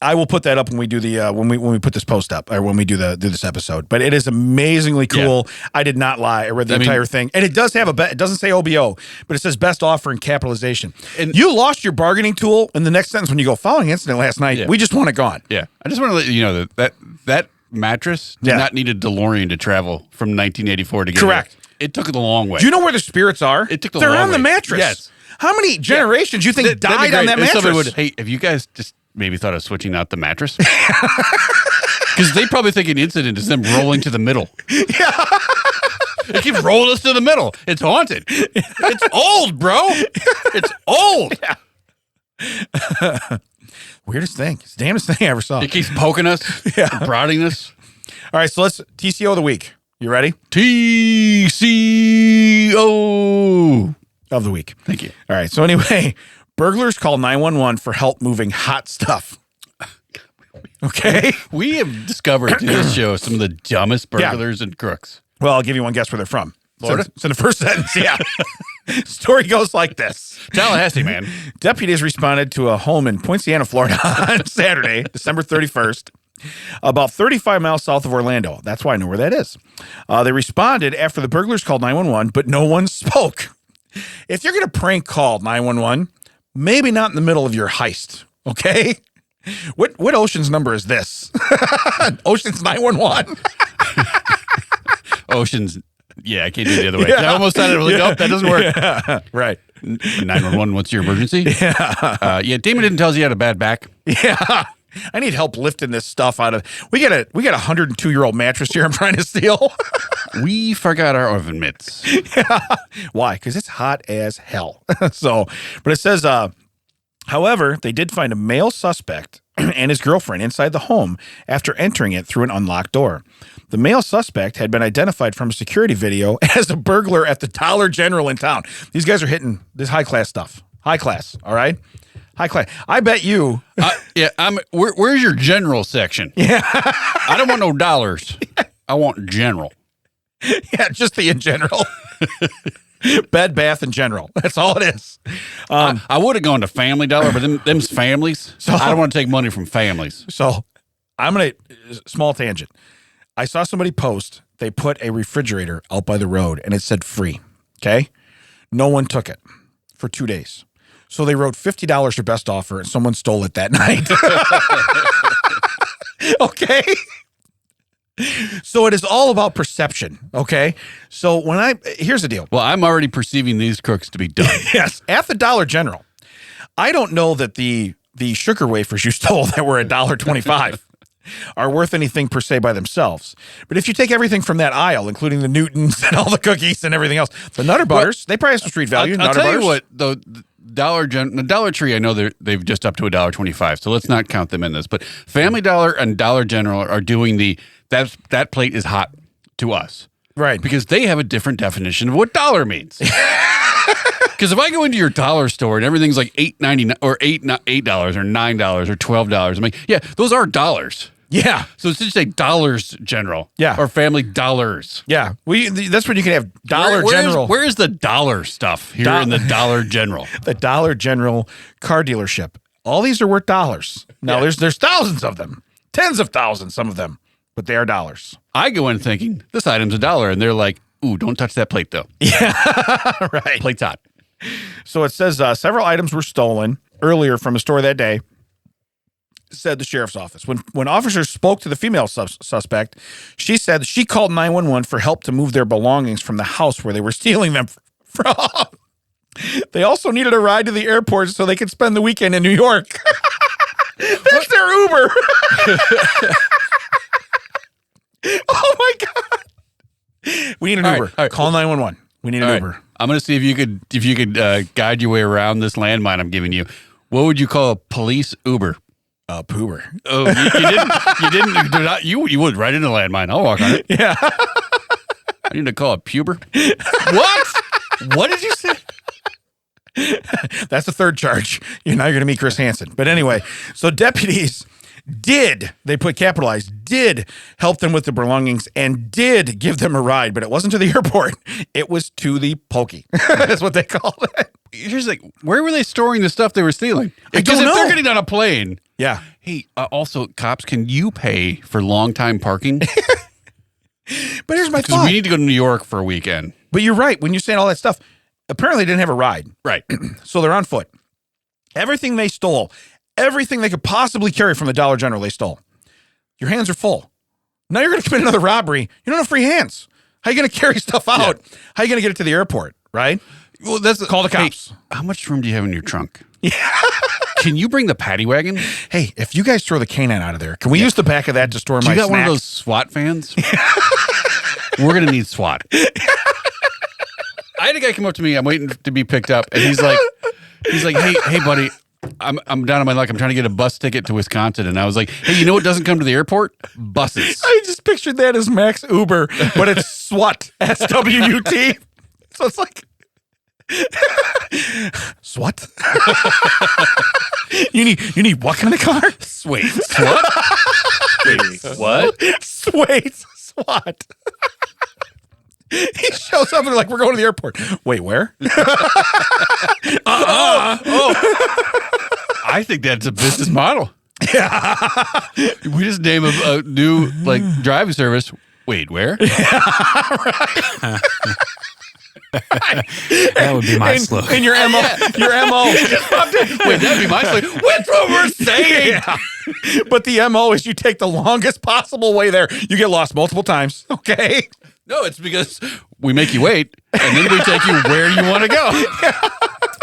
I will put that up when we do the when we put this post up or when we do this episode. But it is amazingly cool. Yeah. I did not lie. I read the entire thing, and it does have it doesn't say OBO, but it says best offer in capitalization. And you lost your bargaining tool in the next sentence when you go following incident last night. We just want it gone. Yeah, I just want to let you know that mattress did not need a DeLorean to travel from 1984 to get correct. Here. It took the long way. Do you know where the spirits are? It took the They're long way. on the mattress. Yes. How many generations you think died on that mattress? Hey, have you guys just maybe thought of switching out the mattress? Because they probably think an incident is them rolling to the middle. Yeah. They keep rolling us to the middle. It's haunted. It's old, bro. It's old. Yeah. Weirdest thing. It's the damnedest thing I ever saw. It keeps poking us, prodding us. All right, so let's TCO of the week. You ready? TCO of the week. Thank you. All right, so anyway, burglars call 911 for help moving hot stuff. Okay? We have discovered through this show some of the dumbest burglars and crooks. Well, I'll give you one guess where they're from. Florida? So in the first sentence, Story goes like this. Tallahassee, man. Deputies responded to a home in Poinciana, Florida on Saturday, December 31st, about 35 miles south of Orlando. That's why I know where that is. They responded after the burglars called 911, but no one spoke. If you're going to prank call 911, maybe not in the middle of your heist, okay? What Ocean's number is this? Ocean's 911? Ocean's, I can't do it the other way. I almost sounded really, nope, that doesn't work. Yeah. Right. 911, what's your emergency? Yeah. Damon didn't tell us he had a bad back. Yeah. I need help lifting this stuff out of. We got a 102-year-old mattress here I'm trying to steal. We forgot our oven mitts. Yeah. Why? Because it's hot as hell. But it says, however, they did find a male suspect and his girlfriend inside the home after entering it through an unlocked door. The male suspect had been identified from a security video as a burglar at the Dollar General in town. These guys are hitting this high-class stuff. High class, all right? High class. I bet you. Yeah, where's your general section? Yeah. I don't want no dollars. I want general. Yeah, just the in general. Bed, bath, and general. That's all it is. I would have gone to Family Dollar, but them's families. So I don't want to take money from families. So I'm going to, small tangent. I saw somebody post, they put a refrigerator out by the road and it said free. Okay. No one took it for 2 days. So they wrote $50 your best offer and someone stole it that night. Okay. So it is all about perception. Okay. So here's the deal. Well, I'm already perceiving these crooks to be dumb. Yes. At the Dollar General, I don't know that the sugar wafers you stole that were $1.25 are worth anything per se by themselves. But if you take everything from that aisle, including the Newtons and all the cookies and everything else, the Nutter Butters, they probably have some street value. I'll tell you what, though, the Dollar Tree, I know they've just up to $1.25, so let's not count them in this. But Family Dollar and Dollar General are doing that plate is hot to us. Right. Because they have a different definition of what dollar means. Because if I go into your dollar store and everything's like $8.99 or $8 or $9 or $12, I'm like, yeah, those are dollars. Yeah. So it's just say Dollars General. Yeah. Or Family Dollars. Yeah. That's when you can have Dollar General. Where is the dollar stuff here in the Dollar General? The Dollar General car dealership. All these are worth dollars. Now, there's thousands of them. Tens of thousands, some of them. But they are dollars. I go in thinking, this item's $1. And they're like, ooh, don't touch that plate, though. Yeah. Right. Plate's hot. So it says several items were stolen earlier from a store that day, said the sheriff's office. When officers spoke to the female suspect, she said she called 911 for help to move their belongings from the house where they were stealing them from. They also needed a ride to the airport so they could spend the weekend in New York. That's their Uber. Oh, my God. We need an Uber. All right. Call 911. We need an Uber. I'm going to see if you could guide your way around this landmine I'm giving you. What would you call a police Uber? Poober. Oh, you didn't. You would right into landmine. I'll walk on it. Yeah. I need to call it puber. What? What did you say? That's the third charge. Now you're going to meet Chris Hansen. But anyway, so deputies they put capitalized, did help them with the belongings and did give them a ride, but it wasn't to the airport. It was to the pokey. That's what they called it. Here's like, where were they storing the stuff they were stealing? Because don't if know. they're getting on a plane. Yeah. Hey, also, cops, can you pay for long time parking? But here's my Because thought. we need to go to New York for a weekend. But you're right. When you're saying all that stuff, apparently they didn't have a ride. Right. So they're on foot. Everything they stole, everything they could possibly carry from the Dollar General, they stole. Your hands are full. Now you're going to commit another robbery. You don't have free hands. How are you going to carry stuff out? Yeah. How are you going to get it to the airport? Right? Well, call the cops. Hey, how much room do you have in your trunk? Yeah. Can you bring the paddy wagon? Hey, if you guys throw the canine out of there, can we use the back of that to store my snacks? You got one of those SWAT fans? We're going to need SWAT. I had a guy come up to me. I'm waiting to be picked up. And he's like, hey, buddy, I'm down on my luck. I'm trying to get a bus ticket to Wisconsin. And I was like, hey, you know what doesn't come to the airport? Buses. I just pictured that as Max Uber, but it's SWAT. SWUT. So it's like, SWAT? You need what kind of car? Wait, SWAT? Wait, what? Wait, SWAT. He shows up and they're like, we're going to the airport. Wait, where? I think that's a business model. Yeah. We just name a new driving service. Wait, where? That would be my slogan. And your MO. Your MO. Wait, that'd be my slogan. What's what we're saying? Yeah. But the MO is you take the longest possible way there. You get lost multiple times. Okay. No, it's because we make you wait, and then we take you where you want to go. Yeah.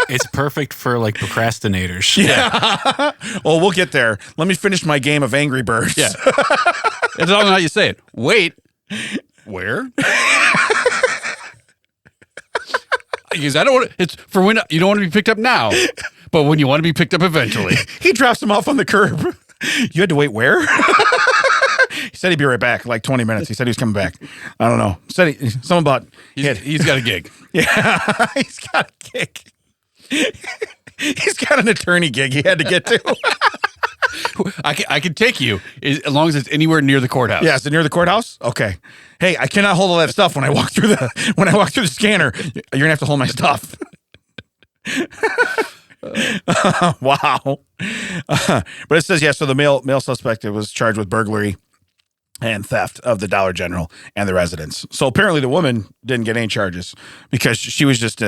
It's perfect for procrastinators. Yeah. Well, we'll get there. Let me finish my game of Angry Birds. Yeah. It's all how you say it. Wait. Where? Because I don't want to, it's for when you don't want to be picked up now, but when you want to be picked up eventually. He drops him off on the curb. You had to wait where? He said he'd be right back, 20 minutes. He said he was coming back. I don't know. Something about he's got a gig. Yeah, he's got a gig. He's got an attorney gig he had to get to. I can take you as long as it's anywhere near the courthouse. Yeah, is it near the courthouse? Okay. Hey, I cannot hold all that stuff when I walk through the scanner. You're gonna have to hold my stuff. Wow. But it says, so the male suspect was charged with burglary and theft of the Dollar General and the residence. So apparently the woman didn't get any charges because she was just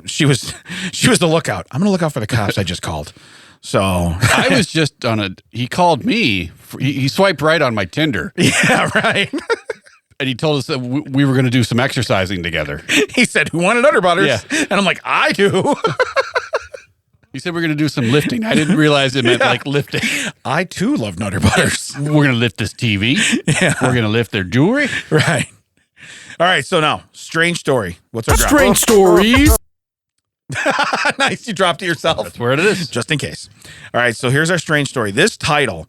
she was the lookout. I'm gonna look out for the cops I just called. So I was just he called me. He swiped right on my Tinder. Yeah, right. And he told us that we were going to do some exercising together. He said, "Who wanted Nutter Butters?" Yeah. And I'm like, "I do." He said we're going to do some lifting. I didn't realize it meant like lifting. I too love Nutter Butters. We're going to lift this TV. Yeah. We're going to lift their jewelry. Right. All right. So now, strange story. What's our drop? Strange stories. Nice. You dropped it yourself. That's where it is. Just in case. All right. So here's our strange story. This title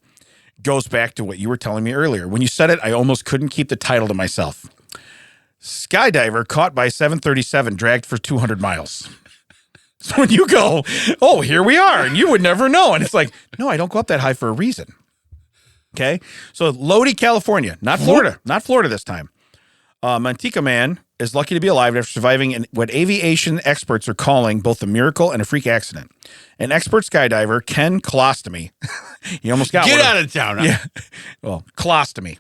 goes back to what you were telling me earlier. When you said it, I almost couldn't keep the title to myself. Skydiver caught by 737 dragged for 200 miles. So when you go, oh, here we are, and you would never know. And it's like, no, I don't go up that high for a reason. Okay. So Lodi, California, not Florida, not Florida this time. Manteca man is lucky to be alive after surviving what aviation experts are calling both a miracle and a freak accident. An expert skydiver, Ken Colostomy. He almost got Get one. out of town. Yeah. Well, colostomy.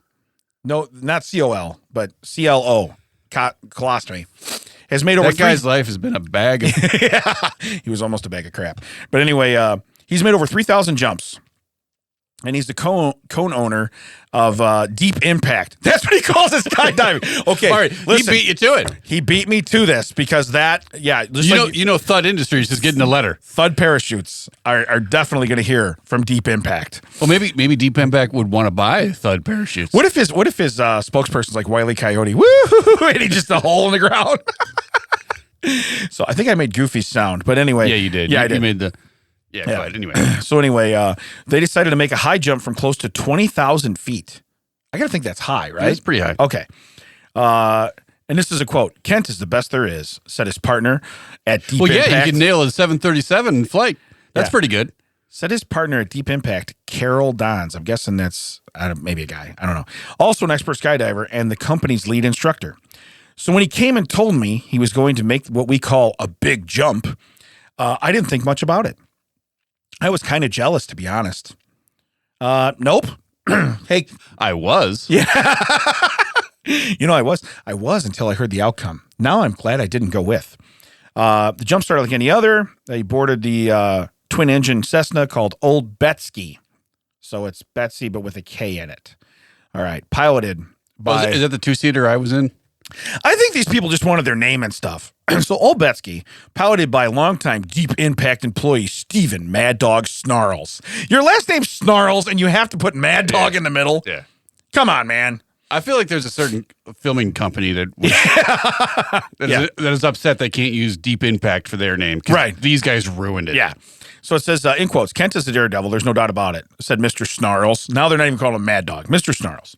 No, not C-O-L, but C-L-O. Colostomy. Has made over that guy's life has been a bag of... Yeah. He was almost a bag of crap. But anyway, he's made over 3,000 jumps. And he's the cone owner of Deep Impact. That's what he calls his skydiving. Okay, All right, listen, he beat you to it. He beat me to this because You know, Thud Industries is getting a letter. Thud parachutes are definitely going to hear from Deep Impact. Well, maybe Deep Impact would want to buy Thud parachutes. What if his spokesperson's like Wile E. Coyote? Woo! And he's just a hole in the ground. So I think I made Goofy sound, but anyway. Yeah, you did. Yeah, I did. You made the... Yeah, go ahead. Anyway. So anyway, they decided to make a high jump from close to 20,000 feet. I got to think that's high, right? That's pretty high. Okay. And this is a quote. Kent is the best there is, said his partner at Deep Impact. Yeah, you can nail a 737 flight. That's pretty good. Said his partner at Deep Impact, Carol Dons. I'm guessing that's maybe a guy. I don't know. Also an expert skydiver and the company's lead instructor. So when he came and told me he was going to make what we call a big jump, I didn't think much about it. I was kind of jealous, to be honest. Nope. Hey, I was. Yeah. I was until I heard the outcome. Now I'm glad I didn't go with. The jump started like any other. They boarded the twin engine Cessna called Old Betsy. So it's Betsy, but with a K in it. All right. Piloted by. Is that the two-seater I was in? I think these people just wanted their name and stuff. So Old Betsy, piloted by longtime Deep Impact employee Steven Mad Dog Snarls. Your last name's Snarls, and you have to put Mad Dog in the middle? Yeah. Come on, man. I feel like there's a certain filming company that is upset they can't use Deep Impact for their name. Right. These guys ruined it. Yeah. So it says, in quotes, Kent is a daredevil. There's no doubt about it, said Mr. Snarls. Now they're not even calling him Mad Dog. Mr. Snarls.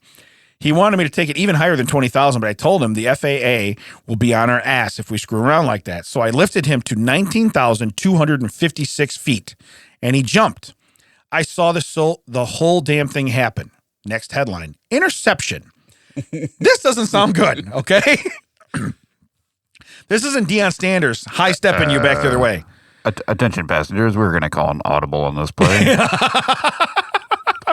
He wanted me to take it even higher than 20,000, but I told him the FAA will be on our ass if we screw around like that. So I lifted him to 19,256 feet, and he jumped. I saw the whole damn thing happen. Next headline, interception. This doesn't sound good, okay? This isn't Deion Sanders high-stepping you back the other way. Attention passengers, we're going to call an audible on this plane.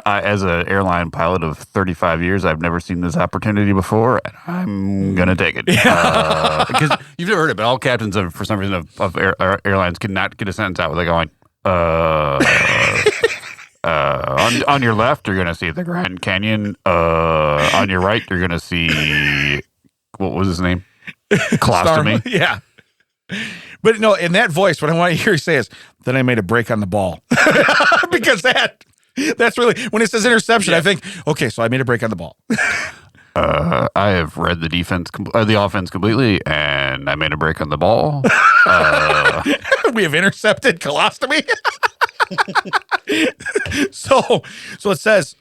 As an airline pilot of 35 years, I've never seen this opportunity before, and I'm going to take it. Because you've never heard it, but all captains for some reason of airlines cannot get a sentence out without going, on your left, you're going to see the Grand Canyon. On your right, you're going to see, what was his name? Colostomy. Yeah. But no, in that voice, what I want to hear you say is, then I made a break on the ball. Because that's really, when it says interception, I think, okay, so I made a break on the ball. I have read the offense completely, and I made a break on the ball. We have intercepted colostomy. So it says,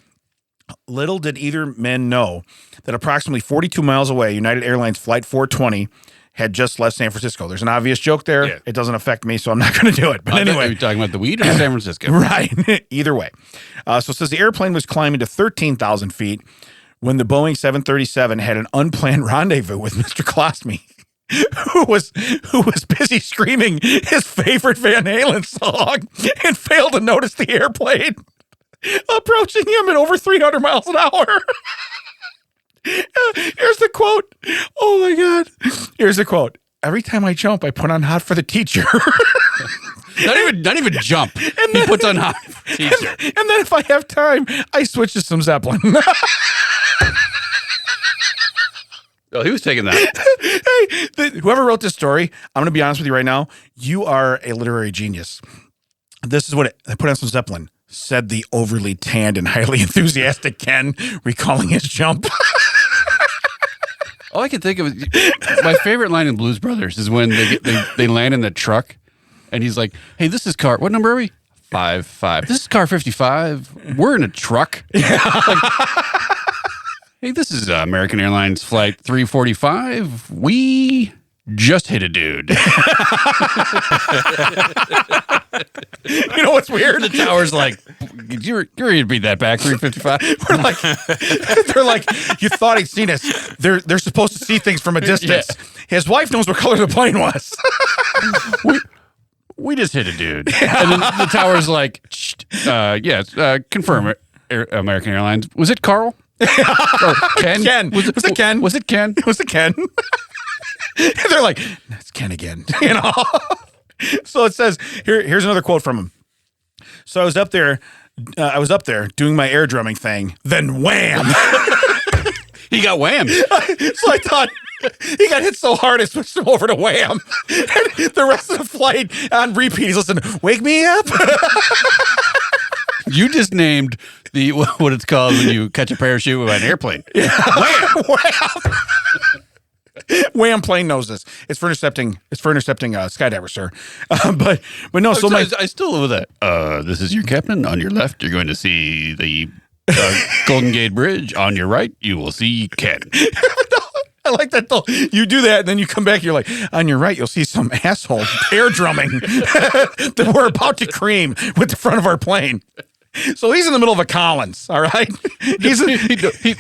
little did either men know that approximately 42 miles away, United Airlines Flight 420 had just left San Francisco. There's an obvious joke there. Yeah. It doesn't affect me, so I'm not going to do it. But Are anyway. you talking about the weed or San Francisco? Right. Either way. So it says the airplane was climbing to 13,000 feet when the Boeing 737 had an unplanned rendezvous with Mr. Klosmy, who was busy screaming his favorite Van Halen song and failed to notice the airplane approaching him at over 300 miles an hour. Here's the quote. Oh my God. Here's the quote. Every time I jump, I put on Hot for the Teacher. Not even jump. He puts on hot teacher. And then if I have time, I switch to some Zeppelin. Oh, he was taking that. Hey, whoever wrote this story, I'm going to be honest with you right now. You are a literary genius. This is what I put on some Zeppelin. Said the overly tanned and highly enthusiastic Ken, recalling his jump. All I can think of is my favorite line in Blues Brothers is when they land in the truck, and he's like, "Hey, this is car. What number are we? 55. This is car 55. We're in a truck." Like, hey, this is American Airlines flight 345. We just hit a dude. You know what's weird? The tower's like, you're going to beat that back 355. We're like, they're like, you thought he'd seen us. They're supposed to see things from a distance. Yeah. His wife knows what color the plane was. We just hit a dude. And then the tower's like, yes, confirm it. American Airlines. Was it Carl? Or Ken? Ken. Was it Ken? Was it Ken? Was it Ken? They're like, that's Ken again. You know? So it says, here's another quote from him. So I was up there doing my air drumming thing. Then wham! He got whammed. So I thought he got hit so hard I switched him over to wham. And the rest of the flight on repeat, he's listening, wake me up. You just named what it's called when you catch a parachute with an airplane. Yeah. Wham! Wham! Wham plane knows this. It's for intercepting skydivers, sir. But no. So I still love that. This is your captain. On your left, you're going to see the Golden Gate Bridge. On your right, you will see Ken. I like that though. You do that, and then you come back. You're like, on your right, you'll see some asshole air drumming that we're about to cream with the front of our plane. So he's in the middle of a Collins. All right, he's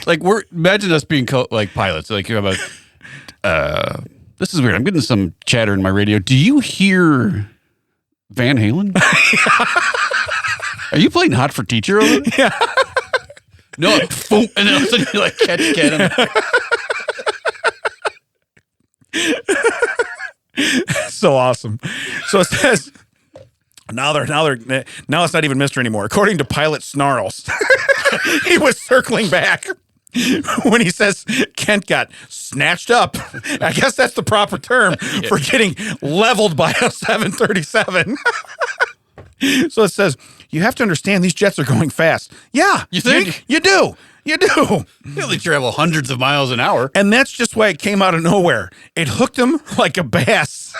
like imagine us being like pilots. Like you're about. This is weird. I'm getting some chatter in my radio. Do you hear Van Halen? Are you playing Hot for Teacher over there? Yeah. No. Boom, and then all of a sudden you like catch Ken. So awesome. So it says now it's not even Mr. anymore. According to pilot Snarls, he was circling back when he says Kent got snatched up. I guess that's the proper term for getting leveled by a 737. So it says, you have to understand these jets are going fast. Yeah. You think? You do. You do. They only travel hundreds of miles an hour. And that's just why it came out of nowhere. It hooked him like a bass.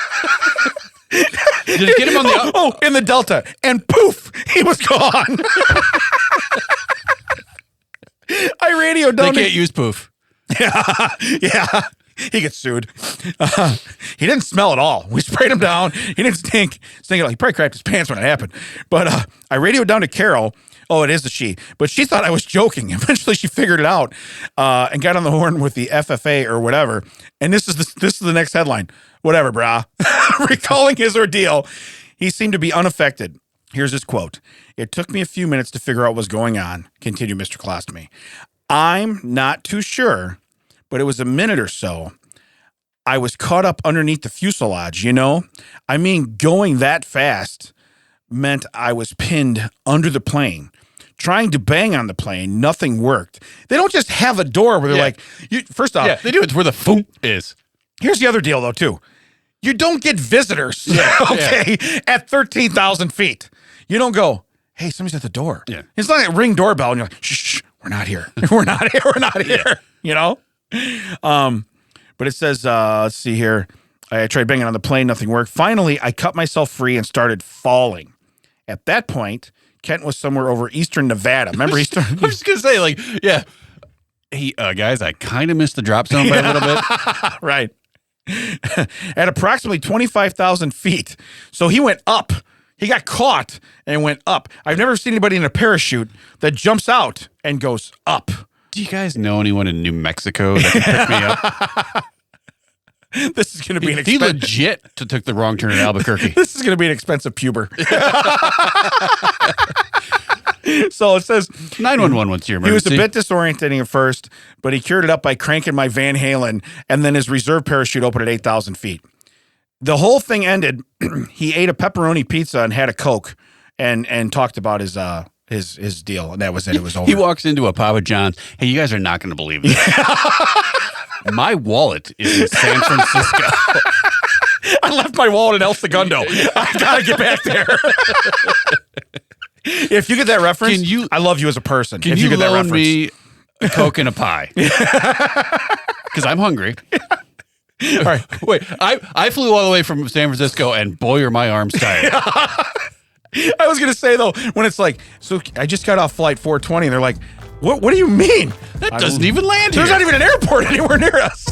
Did it get him on the in the Delta. And poof, he was gone. I radioed down. They can't use poof. Yeah. He gets sued. He didn't smell at all. We sprayed him down. He didn't stink at all. He probably crapped his pants when it happened. But I radioed down to Carol. Oh, it is the she. But she thought I was joking. Eventually, she figured it out and got on the horn with the FFA or whatever. And this is the next headline. Whatever, brah. Recalling his ordeal, he seemed to be unaffected. Here's his quote. It took me a few minutes to figure out what was going on, continued Mr. Klostomy. I'm not too sure, but it was a minute or so. I was caught up underneath the fuselage, you know? I mean, going that fast meant I was pinned under the plane. Trying to bang on the plane, nothing worked. They don't just have a door where they're like, first off. Yeah, they do it where the foom is. Here's the other deal, though, too. You don't get visitors, at 13,000 feet. You don't go, hey, somebody's at the door. Yeah. It's not a ring doorbell, and you're like, shh, we're not here. We're not here. We're not here. You know? But it says, let's see here. I tried banging on the plane. Nothing worked. Finally, I cut myself free and started falling. At that point, Kent was somewhere over eastern Nevada. Remember, I was just going to say, like, yeah. Hey, guys, I kind of missed the drop zone by a little bit. Right. at approximately 25,000 feet. So he went up. He got caught and went up. I've never seen anybody in a parachute that jumps out and goes up. Do you guys know anyone in New Mexico that can pick me up? This is going to be an He expensive. legit took the wrong turn in Albuquerque. This is going to be an expensive puber. So it says 911 went to your he was emergency. a bit disorientating at first, but he cured it up by cranking my Van Halen, and then his reserve parachute opened at 8,000 feet. The whole thing ended. He ate a pepperoni pizza and had a Coke, and talked about his deal, and that was it. It was over. He walks into a Papa John's. Hey, you guys are not going to believe this. My wallet is in San Francisco. I left my wallet in El Segundo. I gotta get back there. If you get that reference, I love you as a person. Can if you get that loan reference. me a Coke and a pie? Because I'm hungry. All right. Wait, I flew all the way from San Francisco, and boy, are my arms tired. I was gonna say though, when it's like, so I just got off flight 420, and they're like, what do you mean? That doesn't even land here. There's not even an airport anywhere near us.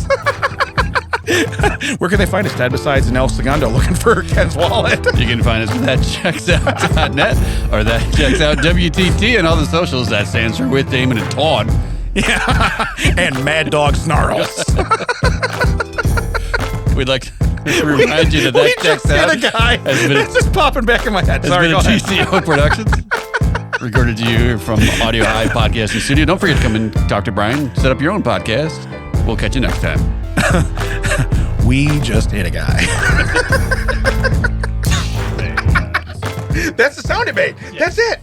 Where can they find us, Ted, besides in El Segundo looking for Ken's wallet? You can find us at thatchecksout.net or thatchecksout.WTT and all the socials. That stands for With Damon and Todd. Yeah. And Mad Dog Snarls. We'd like to remind you that We Checks just hit Out a guy. has been It's just popping back in my head. Sorry, go a ahead. TCO Productions. Recorded to you from Audio High Podcasting Studio. Don't forget to come and talk to Brian. Set up your own podcast. We'll catch you next time. We just hit a guy. That's the sound it made. That's it.